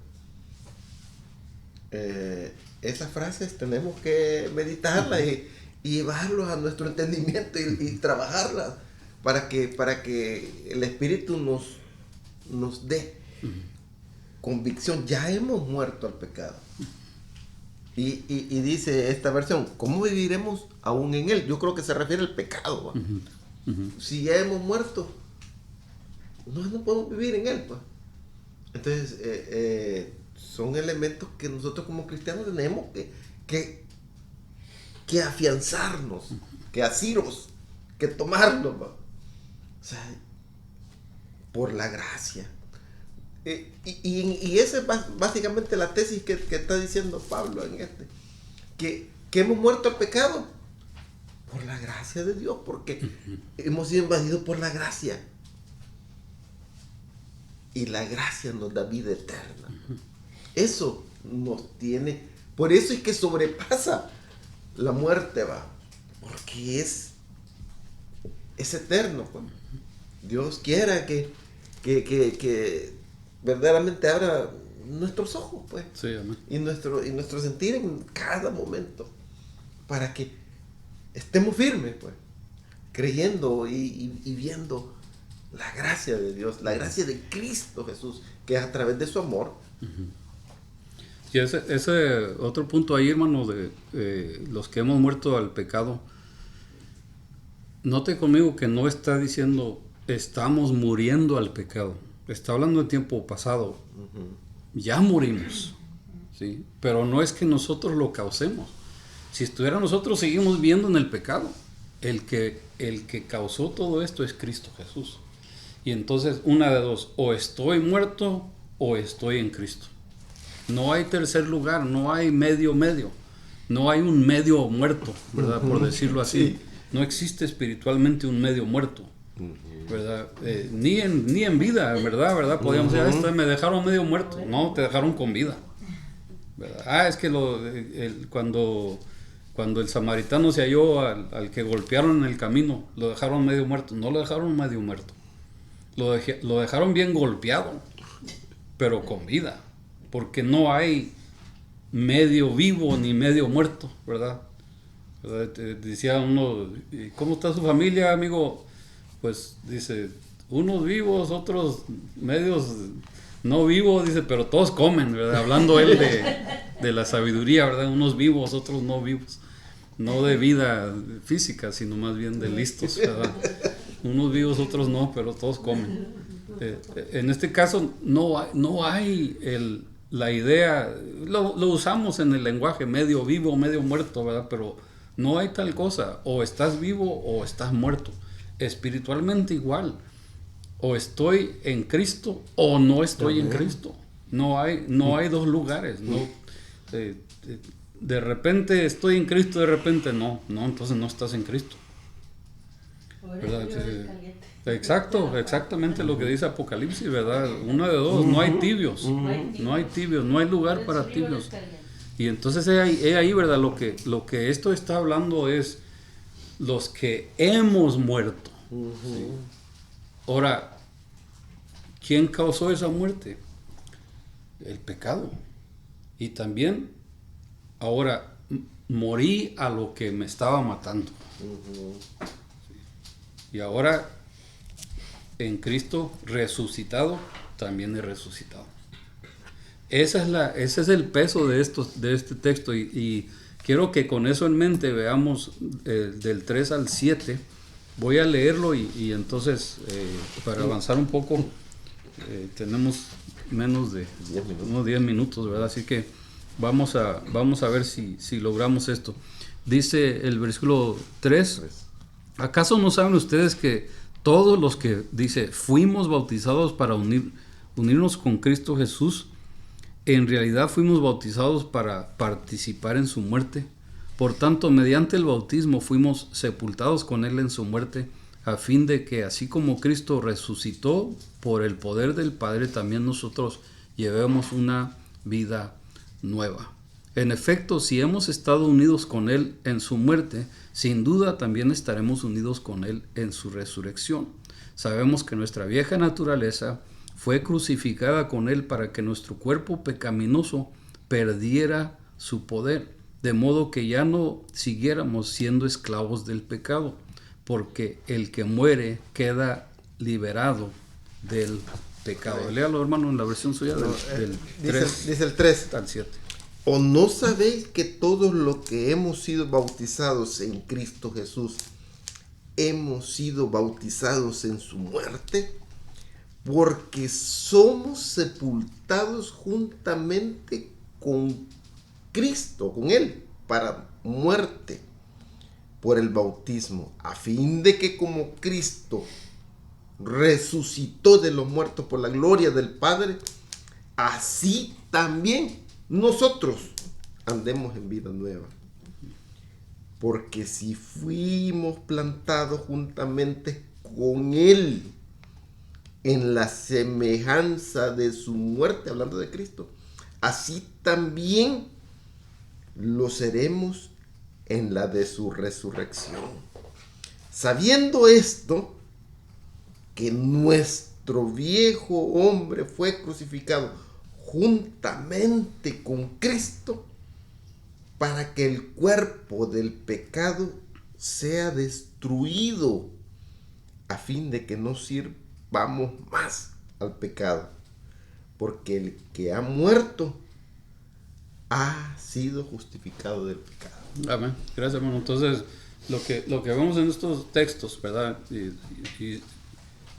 Speaker 2: Esas frases tenemos que meditarlas y llevarlas a nuestro entendimiento y trabajarlas para que el Espíritu nos dé convicción. Ya hemos muerto al pecado. Y dice esta versión, ¿cómo viviremos aún en él? Yo creo que se refiere al pecado. Si ya hemos muerto, no podemos vivir en él, pues. Entonces, son elementos que nosotros como cristianos tenemos que afianzarnos, que asirnos, que tomarnos, ¿va? O sea, por la gracia. Y esa es básicamente la tesis que está diciendo Pablo en que hemos muerto al pecado por la gracia de Dios, porque hemos sido invadidos por la gracia. Y la gracia nos da vida eterna. Eso nos tiene, por eso es que sobrepasa la muerte, va, porque es eterno, pues. Dios quiera que verdaderamente abra nuestros ojos, pues,
Speaker 1: sí, amén.
Speaker 2: y nuestro sentir en cada momento, para que estemos firmes, pues, creyendo y viendo la gracia de Dios, la gracia de Cristo Jesús, que a través de su amor.
Speaker 1: Y ese otro punto ahí, hermano, de los que hemos muerto al pecado, note conmigo que no está diciendo estamos muriendo al pecado, está hablando de tiempo pasado. Ya morimos, ¿sí? Pero no es que nosotros lo causemos. Si estuviera nosotros, seguimos viviendo en el pecado. El que causó todo esto es Cristo Jesús. Y entonces, una de dos, o estoy muerto o estoy en Cristo. No hay tercer lugar, no hay medio, no hay un medio muerto, ¿verdad? Por decirlo así. Sí. No existe espiritualmente un medio muerto, ¿verdad? Ni en vida, ¿verdad? Podríamos decir, me dejaron medio muerto. No, te dejaron con vida, ¿verdad? Es que cuando el samaritano se halló al que golpearon en el camino, lo dejaron medio muerto. No lo dejaron medio muerto. Lo dejaron bien golpeado, pero con vida, porque no hay medio vivo ni medio muerto, ¿verdad? Decía uno, ¿cómo está su familia, amigo? Pues dice, unos vivos, otros medios no vivos, dice, pero todos comen, ¿verdad? Hablando él de la sabiduría, ¿verdad? Unos vivos, otros no vivos. No de vida física, sino más bien de listos, ¿verdad? Unos vivos, otros no, pero todos comen. En este caso no hay la idea, lo usamos en el lenguaje medio vivo, medio muerto, ¿verdad? Pero no hay tal cosa, o estás vivo o estás muerto. Espiritualmente igual, o estoy en Cristo o no estoy en Cristo. No hay dos lugares, no. De repente estoy en Cristo, de repente no, entonces no estás en Cristo, ¿verdad? ¿verdad? Exacto, exactamente lo que dice Apocalipsis, ¿verdad? Una de dos, no hay tibios, no hay tibios, no hay lugar para tibios. Y entonces es ahí, ¿verdad? Lo que esto está hablando es los que hemos muerto. ¿Sí? Ahora, ¿quién causó esa muerte? El pecado. Y también, ahora, morí a lo que me estaba matando. Y ahora, en Cristo resucitado, también he resucitado. Ese es el peso de este texto. Y quiero que con eso en mente veamos del 3 al 7. Voy a leerlo y entonces, para avanzar un poco, tenemos menos de unos 10 minutos, ¿verdad? Así que vamos a ver si logramos esto. Dice el versículo 3: ¿acaso no saben ustedes que todos los que, dice, fuimos bautizados para unirnos con Cristo Jesús, en realidad fuimos bautizados para participar en su muerte? Por tanto, mediante el bautismo fuimos sepultados con él en su muerte, a fin de que así como Cristo resucitó por el poder del Padre, también nosotros llevemos una vida nueva. En efecto, si hemos estado unidos con él en su muerte, sin duda también estaremos unidos con él en su resurrección. Sabemos que nuestra vieja naturaleza fue crucificada con él para que nuestro cuerpo pecaminoso perdiera su poder, de modo que ya no siguiéramos siendo esclavos del pecado, porque el que muere queda liberado del pecado. Léalo, hermano, en la versión suya del 3.
Speaker 2: Dice el 3
Speaker 1: al 7.
Speaker 2: ¿O no sabéis que todos los que hemos sido bautizados en Cristo Jesús, hemos sido bautizados en su muerte? Porque somos sepultados juntamente con Cristo, con él, para muerte por el bautismo, a fin de que como Cristo resucitó de los muertos por la gloria del Padre, así también nosotros andemos en vida nueva. Porque si fuimos plantados juntamente con él en la semejanza de su muerte, hablando de Cristo, así también lo seremos en la de su resurrección. Sabiendo esto, que nuestro viejo hombre fue crucificado juntamente con Cristo, para que el cuerpo del pecado sea destruido, a fin de que no sirvamos más al pecado, porque el que ha muerto ha sido justificado del pecado.
Speaker 1: Amén. Gracias, hermano. Entonces, lo que vemos en estos textos, ¿verdad? Y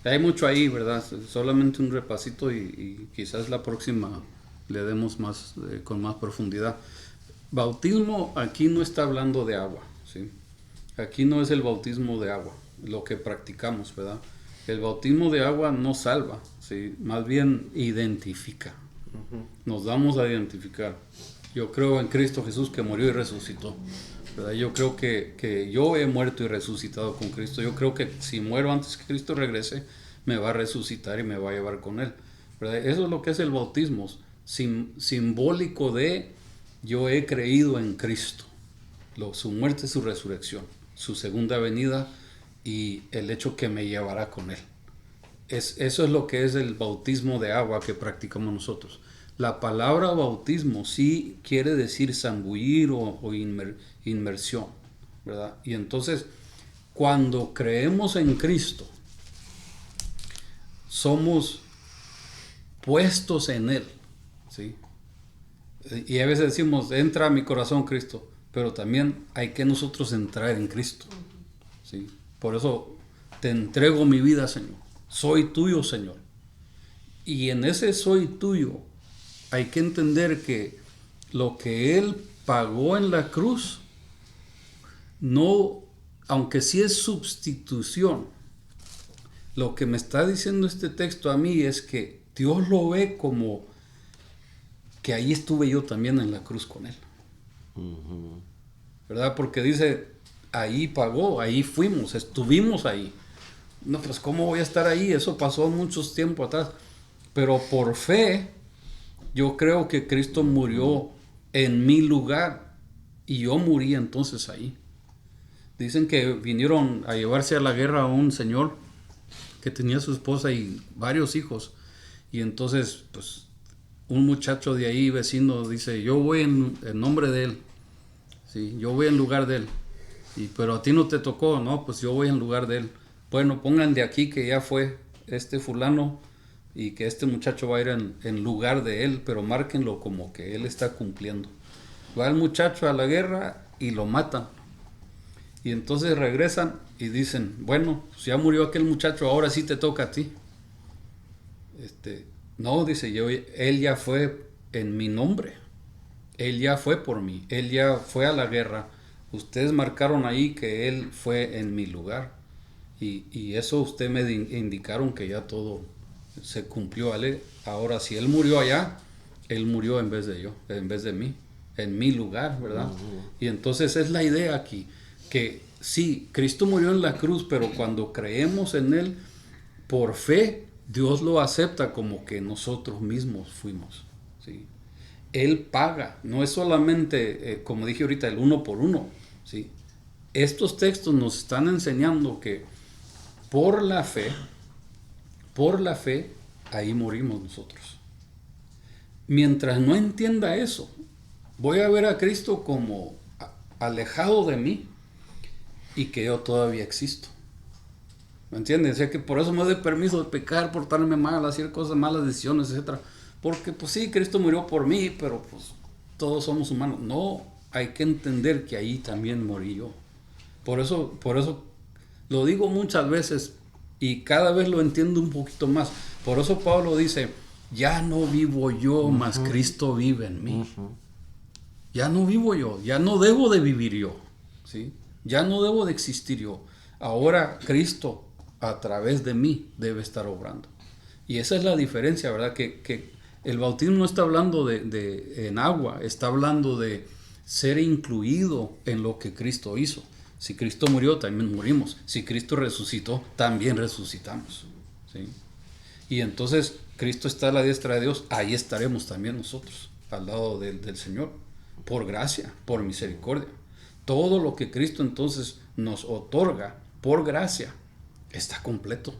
Speaker 1: hay mucho ahí, ¿verdad? Solamente un repasito y quizás la próxima le demos más con más profundidad. Bautismo aquí no está hablando de agua, ¿sí? Aquí no es el bautismo de agua, lo que practicamos, ¿verdad? El bautismo de agua no salva, ¿sí? Más bien identifica. Nos damos a identificar. Yo creo en Cristo Jesús que murió y resucitó, ¿verdad? Yo creo que yo he muerto y resucitado con Cristo. Yo creo que si muero antes que Cristo regrese, me va a resucitar y me va a llevar con él, ¿verdad? Eso es lo que es el bautismo, simbólico de yo he creído en Cristo, su muerte y su resurrección, su segunda venida y el hecho que me llevará con él. Eso es lo que es el bautismo de agua que practicamos nosotros. La palabra bautismo sí quiere decir zambullir o inmersión, ¿verdad? Y entonces, cuando creemos en Cristo, somos puestos en él, ¿sí? Y a veces decimos, entra a mi corazón Cristo, pero también hay que nosotros entrar en Cristo, ¿sí? Por eso te entrego mi vida, Señor. Soy tuyo, Señor. Y en ese soy tuyo hay que entender que lo que Él pagó en la cruz, no, aunque sí es sustitución, lo que me está diciendo este texto a mí es que Dios lo ve como que ahí estuve yo también en la cruz con Él. ¿Verdad? Porque dice, ahí pagó, ahí fuimos, estuvimos ahí. No, pues ¿cómo voy a estar ahí? Eso pasó muchos tiempos atrás. Pero por fe, yo creo que Cristo murió en mi lugar y yo morí entonces ahí. Dicen que vinieron a llevarse a la guerra a un señor que tenía su esposa y varios hijos. Y entonces, pues, un muchacho de ahí, vecino, dice, yo voy en nombre de él. Sí, yo voy en lugar de él. Pero a ti no te tocó, ¿no? Pues yo voy en lugar de él. Bueno, pongan de aquí que ya fue este fulano y que este muchacho va a ir en lugar de él, pero márquenlo como que él está cumpliendo. Va el muchacho a la guerra y lo matan. Y entonces regresan y dicen, bueno, pues ya murió aquel muchacho, ahora sí te toca a ti. No, dice, él ya fue en mi nombre. Él ya fue por mí. Él ya fue a la guerra. Ustedes marcaron ahí que él fue en mi lugar. Y eso ustedes me indicaron que ya todo se cumplió. ¿Vale? Ahora, si él murió allá, él murió en vez de yo, en vez de mí, en mi lugar, ¿verdad? Y entonces es la idea aquí, que sí, Cristo murió en la cruz, pero cuando creemos en él, por fe, Dios lo acepta como que nosotros mismos fuimos, ¿sí? Él paga, no es solamente, como dije ahorita, el uno por uno, ¿sí? Estos textos nos están enseñando que por la fe, ahí morimos nosotros. Mientras no entienda eso, voy a ver a Cristo como alejado de mí y que yo todavía existo. ¿Me entiendes? O sea que por eso me doy permiso de pecar, portarme mal, hacer cosas malas, decisiones, etcétera. Porque pues sí, Cristo murió por mí, pero pues todos somos humanos. No, hay que entender que ahí también morí yo. Por eso lo digo muchas veces y cada vez lo entiendo un poquito más. Por eso Pablo dice, ya no vivo yo, mas Cristo vive en mí. Ya no vivo yo, ya no debo de vivir yo, ¿sí? Ya no debo de existir yo. Ahora Cristo a través de mí debe estar obrando. Y esa es la diferencia, ¿verdad? Que el bautismo no está hablando en agua, está hablando de ser incluido en lo que Cristo hizo. Si Cristo murió, también morimos. Si Cristo resucitó, también resucitamos, ¿sí? Y entonces Cristo está a la diestra de Dios, ahí estaremos también nosotros, al lado del Señor, por gracia, por misericordia. Todo lo que Cristo entonces nos otorga por gracia está completo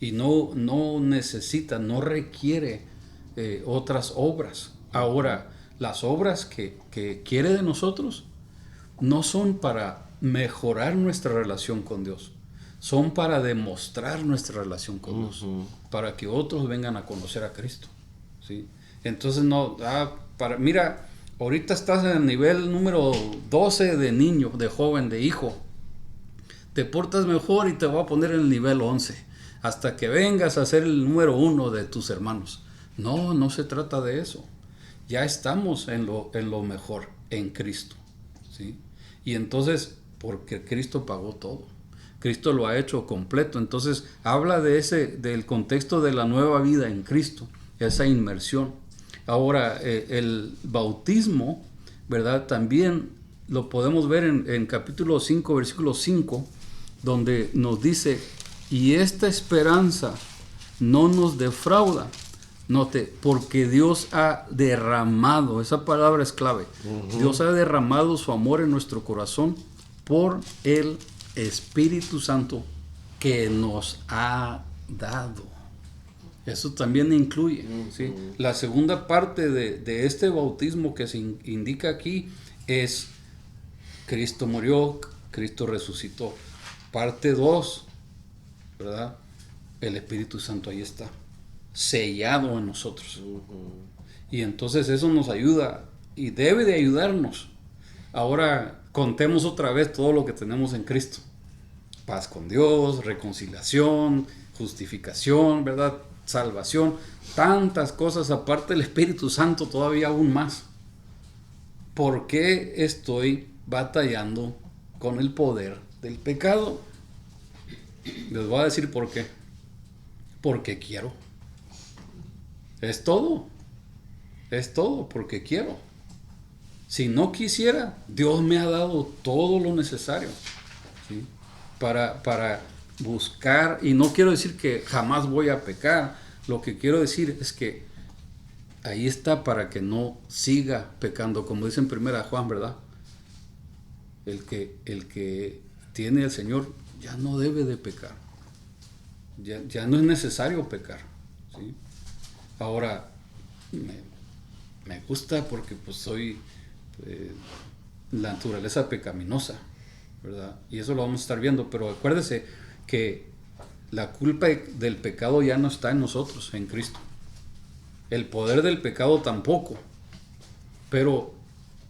Speaker 1: y no necesita, no requiere otras obras. Ahora, las obras que quiere de nosotros no son para mejorar nuestra relación con Dios, son para demostrar nuestra relación con Dios, para que otros vengan a conocer a Cristo, ¿sí? Entonces mira, ahorita estás en el nivel número 12 de niño, de joven, de hijo. Te portas mejor y te voy a poner en el nivel 11 hasta que vengas a ser el número 1 de tus hermanos. No se trata de eso. Ya estamos en lo mejor, en Cristo, ¿sí? Y entonces, porque Cristo pagó todo. Cristo lo ha hecho completo. Entonces, habla del contexto de la nueva vida en Cristo, esa inmersión. Ahora, el bautismo, ¿verdad? También lo podemos ver en capítulo 5, versículo 5, donde nos dice, y esta esperanza no nos defrauda. Note, porque Dios ha derramado, esa palabra es clave, Dios ha derramado su amor en nuestro corazón por el Espíritu Santo que nos ha dado. Eso también incluye, ¿sí? La segunda parte de este bautismo que se indica aquí es Cristo murió, Cristo resucitó. Parte 2, ¿verdad? El Espíritu Santo ahí está, sellado en nosotros. Y entonces eso nos ayuda y debe de ayudarnos. Ahora contemos otra vez todo lo que tenemos en Cristo. Paz con Dios, reconciliación, justificación, ¿verdad? Salvación, tantas cosas aparte del Espíritu Santo, todavía aún más. ¿Por qué estoy batallando con el poder del pecado? Les voy a decir por qué. Porque quiero. Es todo, porque quiero. Si no quisiera, Dios me ha dado todo lo necesario, ¿sí? para buscar, y no quiero decir que jamás voy a pecar, lo que quiero decir es que ahí está para que no siga pecando, como dice en 1 Juan, ¿verdad? El que tiene al Señor ya no debe de pecar, ya no es necesario pecar, ¿sí? Ahora, me gusta porque pues soy la naturaleza pecaminosa, ¿verdad? Y eso lo vamos a estar viendo, pero acuérdese que la culpa del pecado ya no está en nosotros, en Cristo. El poder del pecado tampoco, pero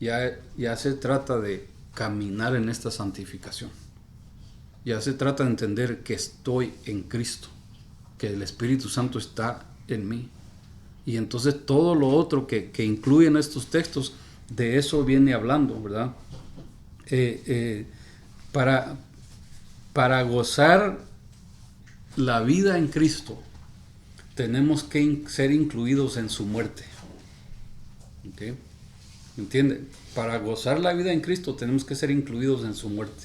Speaker 1: ya se trata de caminar en esta santificación. Ya se trata de entender que estoy en Cristo, que el Espíritu Santo está en mí. Y entonces todo lo otro que incluyen estos textos, de eso viene hablando, ¿verdad? Para gozar la vida en Cristo, tenemos que ser incluidos en su muerte. ¿Okay? ¿Entiende? Para gozar la vida en Cristo tenemos que ser incluidos en su muerte.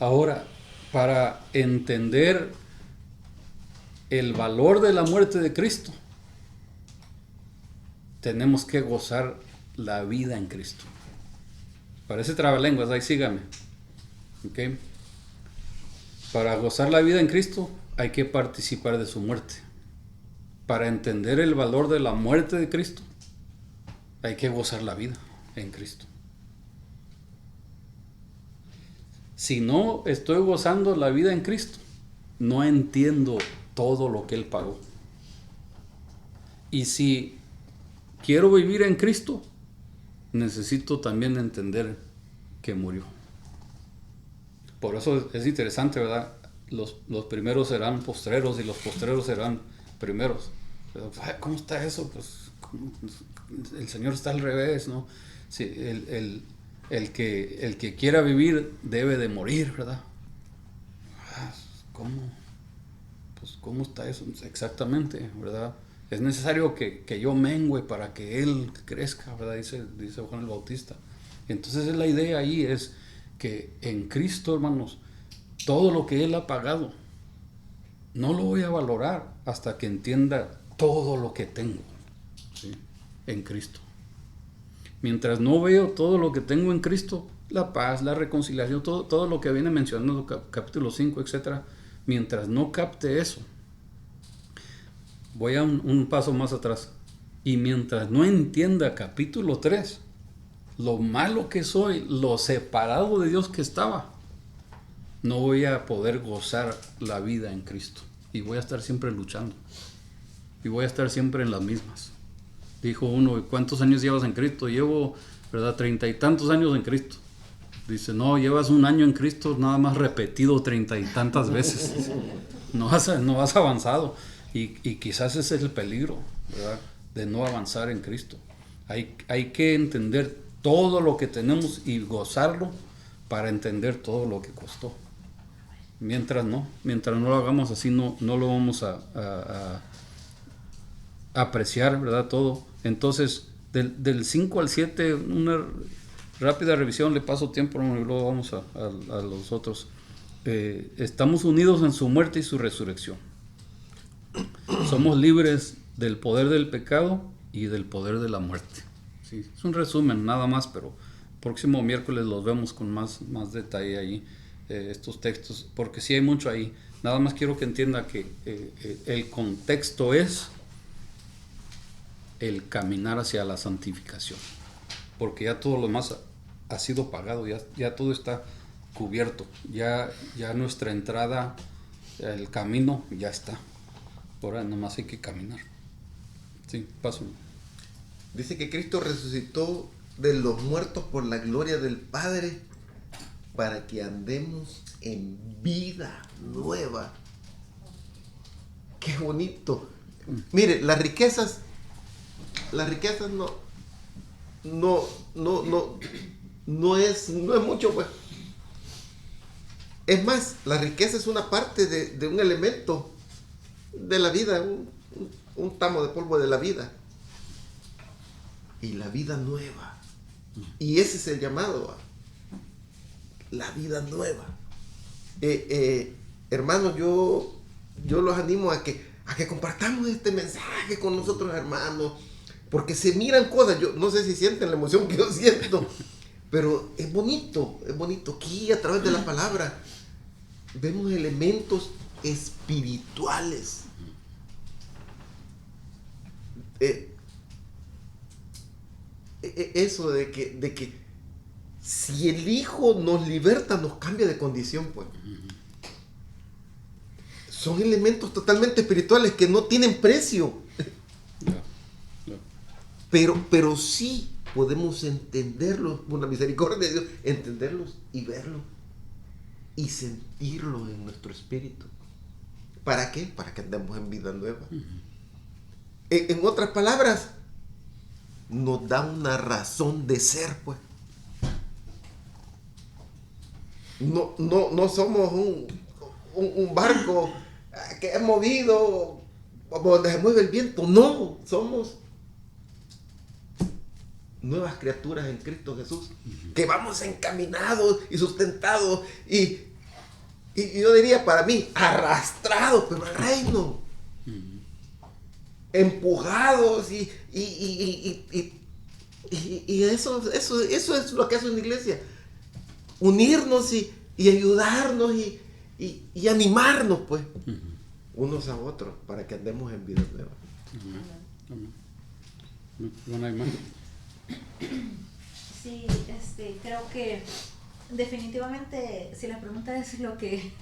Speaker 1: Ahora, para entender el valor de la muerte de Cristo, tenemos que gozar la vida en Cristo. Parece trabalenguas, ahí sígame. ¿Okay? Para gozar la vida en Cristo hay que participar de su muerte. Para entender el valor de la muerte de Cristo, hay que gozar la vida en Cristo. Si no estoy gozando la vida en Cristo, no entiendo todo lo que Él pagó. Y si quiero vivir en Cristo, necesito también entender que murió. Por eso es interesante, ¿verdad? Los primeros serán postreros y los postreros serán primeros. Pero, ¿cómo está eso? Pues el Señor está al revés, ¿no? Sí, el que quiera vivir debe de morir, ¿verdad? ¿Cómo? Pues ¿cómo está eso? Exactamente, ¿verdad? Es necesario que yo mengüe para que Él crezca, ¿verdad? Dice Juan el Bautista. Entonces la idea ahí es que en Cristo, hermanos, todo lo que Él ha pagado, no lo voy a valorar hasta que entienda todo lo que tengo, ¿sí? En Cristo. Mientras no veo todo lo que tengo en Cristo, la paz, la reconciliación, todo lo que viene mencionando capítulo 5, etc. Mientras no capte eso, voy a un paso más atrás. Y mientras no entienda capítulo 3, lo malo que soy, lo separado de Dios que estaba, no voy a poder gozar la vida en Cristo. Y voy a estar siempre luchando. Y voy a estar siempre en las mismas. Dijo uno, ¿cuántos años llevas en Cristo? Llevo, ¿verdad? 30 y tantos años en Cristo. Dice, no, llevas un año en Cristo nada más repetido 30 y tantas veces. No has avanzado. Y quizás ese es el peligro, ¿verdad? De no avanzar en Cristo. Hay que entender todo lo que tenemos y gozarlo para entender todo lo que costó. Mientras no lo hagamos así, no lo vamos a apreciar, ¿verdad? Todo. Entonces, del 5 al 7, una rápida revisión, le paso tiempo y luego vamos a los otros. Estamos unidos en su muerte y su resurrección. Somos libres del poder del pecado y del poder de la muerte. Sí, es un resumen nada más, pero próximo miércoles los vemos con más detalle ahí, estos textos, porque sí hay mucho ahí. Nada más quiero que entienda que el contexto es el caminar hacia la santificación, porque ya todo lo demás ha sido pagado, ya todo está cubierto, ya nuestra entrada, el camino ya está. Ahora nomás hay que caminar. Sí, paso.
Speaker 2: Dice que Cristo resucitó de los muertos por la gloria del Padre para que andemos en vida nueva. Qué bonito. Mire, las riquezas no es mucho, pues. Es más, la riqueza es una parte de un elemento de la vida, un tamo de polvo de la vida. Y la vida nueva. Y ese es el llamado, la vida nueva. hermanos, yo los animo a que compartamos este mensaje con nosotros, hermanos, porque se miran cosas. Yo no sé si sienten la emoción que yo siento, pero es bonito aquí a través de la palabra vemos elementos espirituales. Eso de que si el Hijo nos liberta, nos cambia de condición, pues. Son elementos totalmente espirituales que no tienen precio. Pero sí podemos entenderlos por la misericordia de Dios, entenderlos y verlos y sentirlos en nuestro espíritu. ¿Para qué? Para que andemos en vida nueva. En otras palabras, nos da una razón de ser, pues. No somos un barco que es movido donde se mueve el viento. No, somos nuevas criaturas en Cristo Jesús, que vamos encaminados y sustentados y yo diría para mí, arrastrados, pero al reino, empujados y eso es lo que hace una iglesia, unirnos y ayudarnos y animarnos, pues, unos a otros, para que andemos en vida nueva.
Speaker 1: Buena imagen.
Speaker 3: Sí, creo que definitivamente, si la pregunta es lo que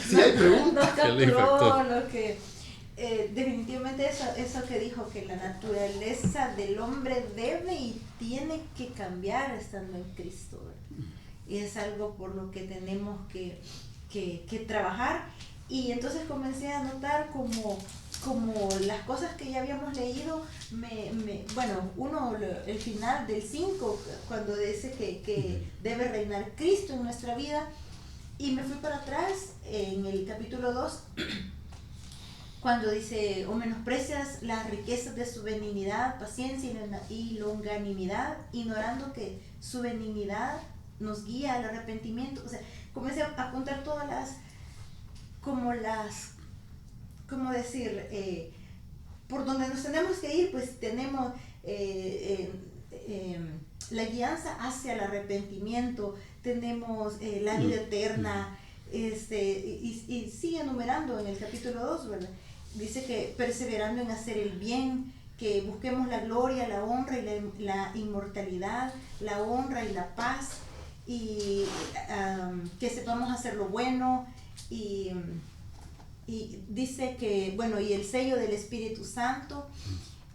Speaker 2: sí hay preguntas.
Speaker 3: nos capturó, lo que definitivamente eso que dijo, que la naturaleza del hombre debe y tiene que cambiar estando en Cristo, ¿verdad? Y es algo por lo que tenemos que trabajar. Y entonces comencé a notar como las cosas que ya habíamos leído, el final del 5, cuando dice que debe reinar Cristo en nuestra vida, y me fui para atrás en el capítulo 2, cuando dice, o menosprecias las riquezas de su benignidad, paciencia y longanimidad, ignorando que su benignidad nos guía al arrepentimiento. O sea, comencé a apuntar todas ¿cómo decir? Por donde nos tenemos que ir, pues tenemos la guianza hacia el arrepentimiento, tenemos la vida eterna, y sigue enumerando en el capítulo 2, ¿verdad? Dice que perseverando en hacer el bien, que busquemos la gloria, la honra y la inmortalidad, la honra y la paz, y que sepamos hacer lo bueno, y dice que, y el sello del Espíritu Santo,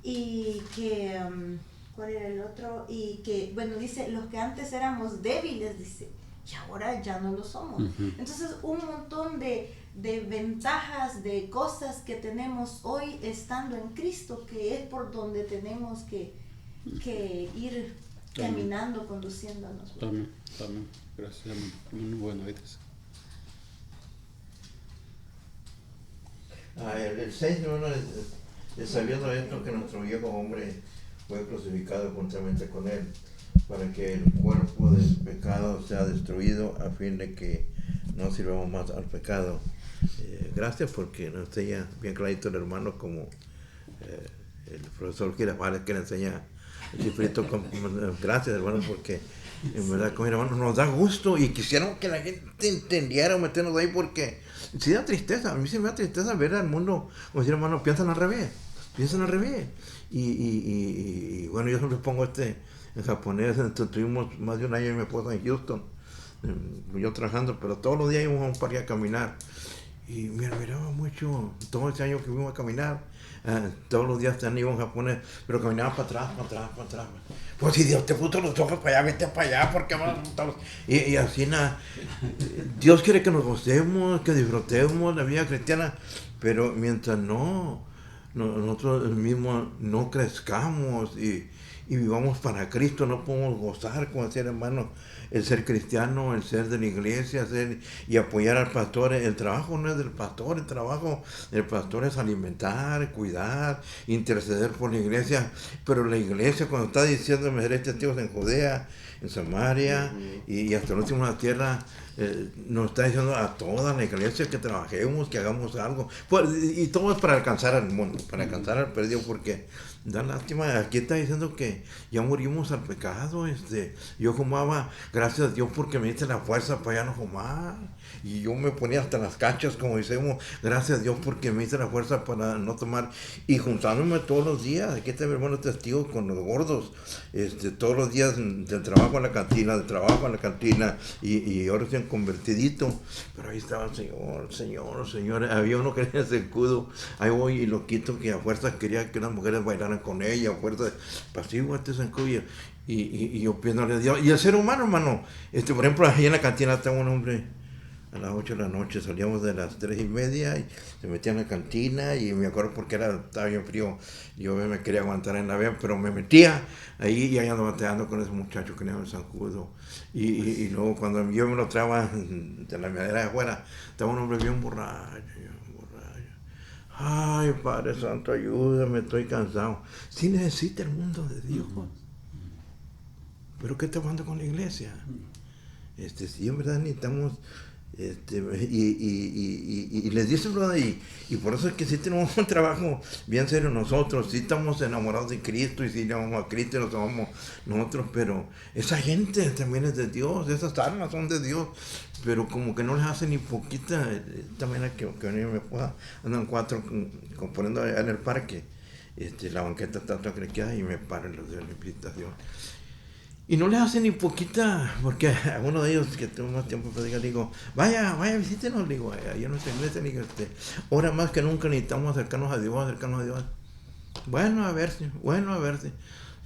Speaker 3: y que, ¿cuál era el otro? Y que, dice, los que antes éramos débiles, dice, y ahora ya no lo somos. Entonces, un montón de ventajas, de cosas que tenemos hoy estando en Cristo, que es por donde tenemos que ir caminando, conduciéndonos.
Speaker 1: También. Gracias. Muy bueno,
Speaker 4: El 6, hermano, es sabiendo esto que nuestro viejo hombre fue crucificado juntamente con él, para que el cuerpo del pecado sea destruido, a fin de que no sirvamos más al pecado. Gracias, porque nos enseña bien clarito el hermano, como el profesor Girafales, que le enseña el cifrito. Gracias, hermano, porque en verdad, como hermano, nos da gusto y quisiéramos que la gente entendiera o meternos ahí, porque sí da tristeza. A mí sí me da tristeza ver al mundo, como decir, hermano, piensan al revés. Y yo siempre pongo en japonés. Tuvimos más de un año y mi esposa en Houston, yo trabajando, pero todos los días íbamos a un parque a caminar, y me admiraba mucho todo ese año que fuimos a caminar. Todos los días íbamos en japonés, pero caminaba para atrás. Pues si Dios te puso los ojos para allá, vete para allá, porque y así nada. Dios quiere que nos gocemos, que disfrutemos la vida cristiana, pero mientras nosotros mismos no crezcamos y vivamos para Cristo, no podemos gozar, como decía el hermano, el ser cristiano, el ser de la iglesia, y apoyar al pastor. El trabajo no es del pastor, el trabajo del pastor es alimentar, cuidar, interceder por la iglesia. Pero la iglesia, cuando está diciendo, me seréis testigos en Judea, en Samaria, y hasta el último de la tierra nos está diciendo a toda la iglesia que trabajemos, que hagamos algo. Pues, y todo es para alcanzar al mundo, para alcanzar al perdido, porque da lástima. Aquí está diciendo que ya morimos al pecado. Yo fumaba, gracias a Dios porque me diste la fuerza para ya no fumar. Y yo me ponía hasta las cachas, como decimos, gracias a Dios porque me diste la fuerza para no tomar. Y juntándome todos los días, aquí está mi hermano testigo con los gordos, todos los días del trabajo a la cantina, del trabajo a la cantina, y ahora estoy convertidito. Pero ahí estaba el Señor, había uno que era ese escudo, ahí voy y lo quito, que a fuerzas quería que las mujeres bailaran con ella, a fuerzas, apacíguate, Sancuya. Y yo pidiéndole a Dios. Y el ser humano, hermano, por ejemplo, ahí en la cantina estaba un hombre. A las 8 de la noche salíamos de las 3:30 y se metía en la cantina, y me acuerdo porque estaba bien frío, yo me quería aguantar en la vía, pero me metía ahí y ahí andaba bateando con ese muchacho que le llama el Zancudo. Y luego cuando yo me lo traba de la madera de afuera, estaba un hombre bien borracho. Ay, Padre Santo, ayúdame, estoy cansado. Sí necesita el mundo de Dios. Pero ¿qué está pasando con la iglesia? Sí, en verdad necesitamos... y les dice, brother, y por eso es que sí tenemos un trabajo bien serio nosotros, sí estamos enamorados de Cristo, y sí llamamos a Cristo y nos amamos nosotros, pero esa gente también es de Dios, esas almas son de Dios, pero como que no les hace ni poquita. También que me pueda, andan 4 componiendo allá en el parque, la banqueta está toda crequeada y me paran los de la invitación. Y no les hace ni poquita, porque a uno de ellos que tengo más tiempo para digo, vaya, visítenos, digo, ahí en nuestra iglesia, digo, ahora más que nunca necesitamos acercarnos a Dios. Bueno, a verse.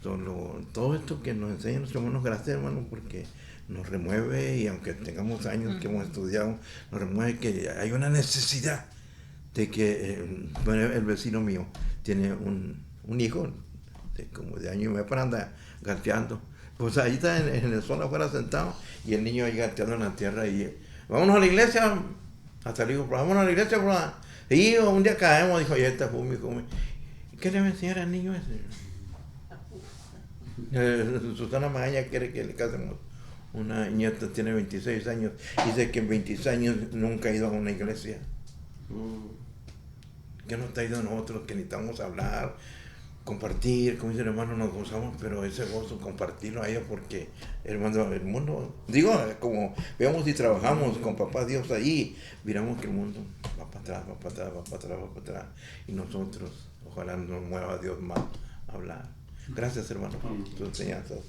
Speaker 4: Todo esto que nos enseñan nuestros hermanos, gracias, hermano, porque nos remueve, y aunque tengamos años que hemos estudiado, nos remueve que hay una necesidad de que, el vecino mío tiene un hijo como de año y medio para andar gateando. Pues ahí está en el sol afuera sentado, y el niño ahí gateando en la tierra, y vámonos a la iglesia. Hasta le digo, vámonos a la iglesia, bro. Y un día caemos, dijo, ya está, fume. ¿Qué le va a enseñar al niño ese? Susana Magaña quiere que le casemos. Una nieta tiene 26 años, dice que en 26 años nunca ha ido a una iglesia. ¿Qué nos está yendo a nosotros que necesitamos hablar? Compartir, como dice el hermano, nos gozamos, pero ese gozo, compartirlo a ellos, porque hermano, el mundo, digo, como vemos y trabajamos con papá Dios ahí, miramos que el mundo va para atrás, y nosotros, ojalá nos mueva Dios más a hablar. Gracias, hermano, por tus enseñanzas.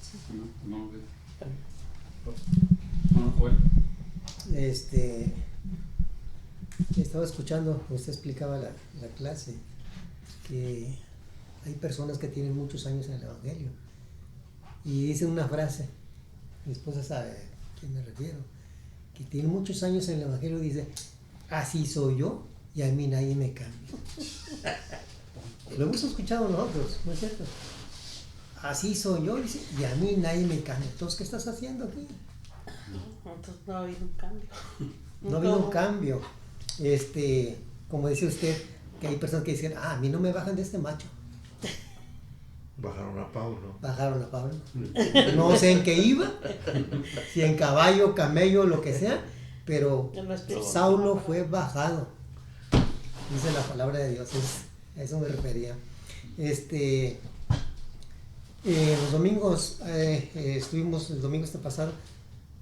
Speaker 5: Estaba escuchando, usted explicaba la clase, que hay personas que tienen muchos años en el Evangelio, y dicen una frase, mi esposa sabe a quién me refiero, que tiene muchos años en el Evangelio, y dice, así soy yo y a mí nadie me cambia. Lo hemos escuchado nosotros, ¿no es cierto? Así soy yo, dice, y a mí nadie me cambia. Entonces, ¿qué estás haciendo aquí?
Speaker 6: Entonces no ha habido un cambio.
Speaker 5: No ha habido un cambio. Como dice usted, que hay personas que dicen, a mí no me bajan de este macho.
Speaker 4: Bajaron a Pablo.
Speaker 5: No sé en qué iba, si en caballo, camello, lo que sea, pero Saulo fue bajado. Dice la palabra de Dios, a eso me refería. Los domingos, estuvimos el domingo pasado,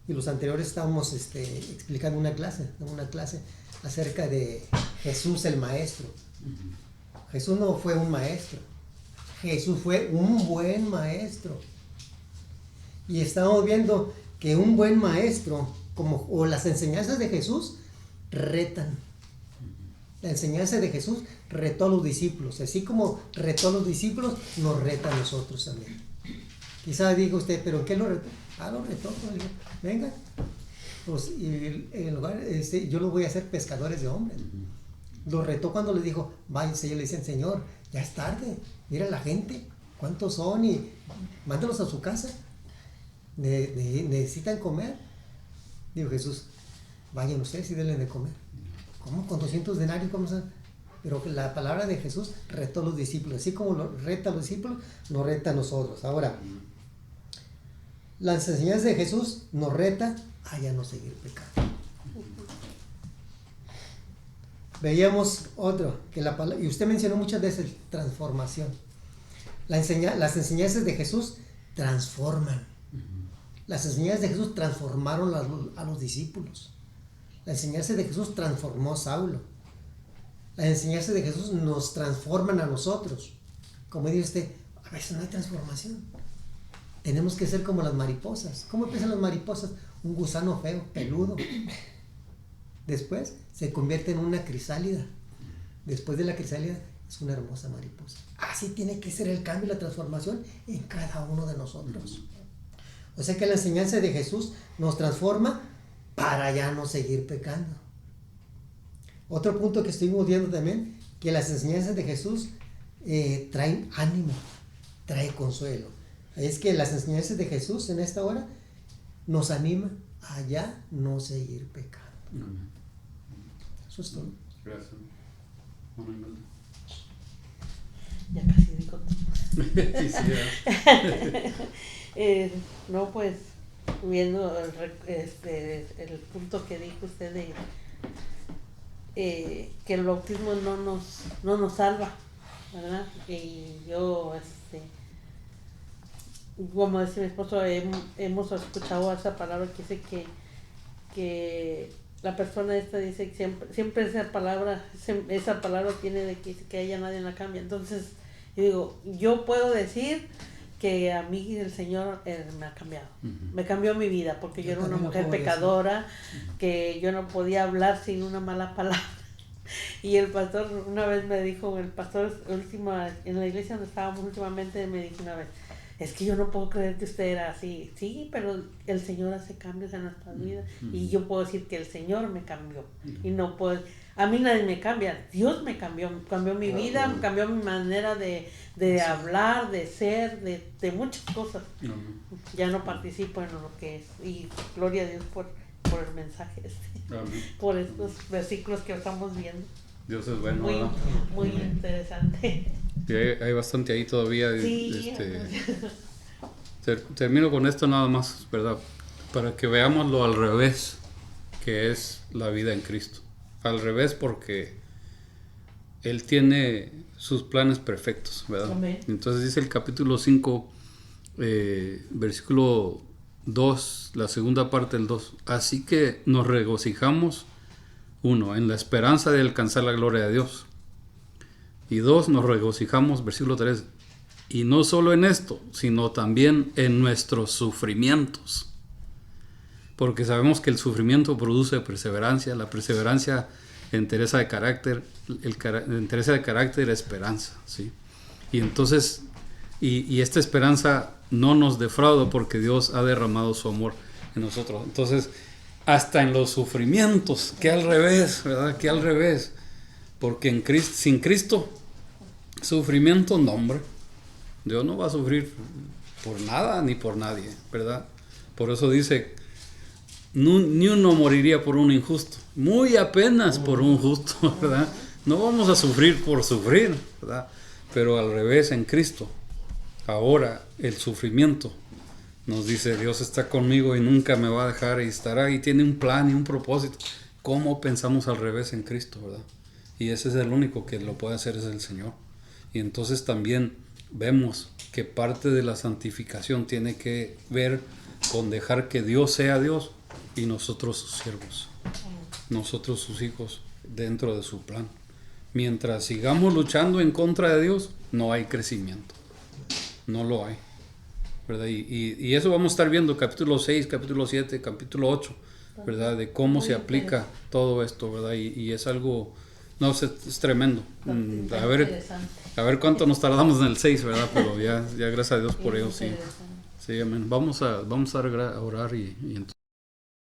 Speaker 5: y los anteriores estábamos explicando una clase acerca de Jesús el Maestro. Jesús no fue un maestro, Jesús fue un buen maestro. Y estamos viendo que un buen maestro, o las enseñanzas de Jesús, retan. La enseñanza de Jesús retó a los discípulos, así como retó a los discípulos, nos reta a nosotros también. Quizás diga usted, ¿pero en qué lo retó? Lo retó, pues, venga, pues, y en lugar, yo los voy a hacer pescadores de hombres. Lo retó cuando les dijo, váyanse, ellos le dicen, Señor, ya es tarde, mira la gente, cuántos son, y mándalos a su casa, necesitan comer. Dijo Jesús, vayan ustedes y denle de comer. ¿Cómo? ¿Con 200 denarios? ¿Cómo se...? Pero la palabra de Jesús retó a los discípulos, así como lo reta a los discípulos, nos reta a nosotros. Ahora, Las enseñanzas de Jesús nos reta a ya no seguir pecando. Veíamos otro, que la palabra, y usted mencionó muchas veces transformación. Las enseñanzas de Jesús transforman. Las enseñanzas de Jesús transformaron a los discípulos. Las enseñanzas de Jesús transformó a Saulo. Las enseñanzas de Jesús nos transforman a nosotros. Como dice usted, a veces no hay transformación. Tenemos que ser como las mariposas. ¿Cómo empiezan las mariposas? Un gusano feo, peludo. Después se convierte en una crisálida. Después de la crisálida es una hermosa mariposa. Así tiene que ser el cambio y la transformación en cada uno de nosotros. O sea que la enseñanza de Jesús nos transforma para ya no seguir pecando. Otro punto que estuvimos viendo también, que las enseñanzas de Jesús traen ánimo, trae consuelo. Es que las enseñanzas de Jesús en esta hora nos animan a ya no seguir pecando. Eso es todo.
Speaker 1: Gracias.
Speaker 6: Ya casi digo todo.
Speaker 1: Sí, sí,
Speaker 6: No, pues, viendo el punto que dijo usted de que el bautismo no nos salva, ¿verdad? Y yo, como decía mi esposo, hemos escuchado esa palabra que dice que la persona esta dice que siempre esa palabra tiene de que a ella nadie la cambia. Entonces, yo digo, yo puedo decir que a mí el Señor me ha cambiado. Me cambió mi vida, porque yo era una mujer pecadora, que yo no podía hablar sin una mala palabra. Y el pastor una vez me dijo, en la iglesia donde estábamos últimamente, me dijo una vez, es que yo no puedo creer que usted era así. Sí, pero el Señor hace cambios en nuestras vidas. Y yo puedo decir que el Señor me cambió. Y no puedo, a mí nadie me cambia, Dios me cambió mi vida, cambió mi manera de hablar, de ser, de muchas cosas. Ya no participo en lo que es. Y gloria a Dios por el mensaje por estos versículos que estamos viendo.
Speaker 1: Dios es bueno.
Speaker 6: Muy interesante.
Speaker 1: Sí, hay bastante ahí todavía.
Speaker 6: Sí.
Speaker 1: Termino con esto nada más, ¿verdad? Para que veamos lo al revés, que es la vida en Cristo. Al revés, porque Él tiene sus planes perfectos, ¿verdad?
Speaker 6: Amén.
Speaker 1: Entonces dice el capítulo 5, versículo 2, la segunda parte del 2. Así que nos regocijamos, 1, en la esperanza de alcanzar la gloria de Dios. Y 2, nos regocijamos, versículo 3, y no solo en esto, sino también en nuestros sufrimientos. Porque sabemos que el sufrimiento produce perseverancia, la perseverancia entereza de carácter, entereza de carácter esperanza, ¿sí? Y entonces, y esta esperanza no nos defrauda porque Dios ha derramado su amor en nosotros. Entonces, hasta en los sufrimientos, que al revés, ¿verdad? Que al revés. Porque en Cristo, sin Cristo, sufrimiento, no, hombre. Dios no va a sufrir por nada ni por nadie, ¿verdad? Por eso dice, ni uno moriría por un injusto, muy apenas por un justo, ¿verdad? No vamos a sufrir por sufrir, ¿verdad? Pero al revés, en Cristo, ahora el sufrimiento nos dice, Dios está conmigo y nunca me va a dejar y estará y tiene un plan y un propósito. ¿Cómo pensamos al revés en Cristo, verdad? Y ese es el único que lo puede hacer, es el Señor. Y entonces también vemos que parte de la santificación tiene que ver con dejar que Dios sea Dios y nosotros sus siervos, nosotros sus hijos dentro de su plan. Mientras sigamos luchando en contra de Dios, no hay crecimiento, no lo hay, ¿verdad? Y eso vamos a estar viendo capítulo 6, capítulo 7, capítulo 8, ¿verdad? De cómo se aplica todo esto, ¿verdad? Y es algo, no, es tremendo. A ver cuánto nos tardamos en el 6, ¿verdad? Pero ya gracias a Dios por ello, sí. Sí, amén. Vamos a orar y entonces.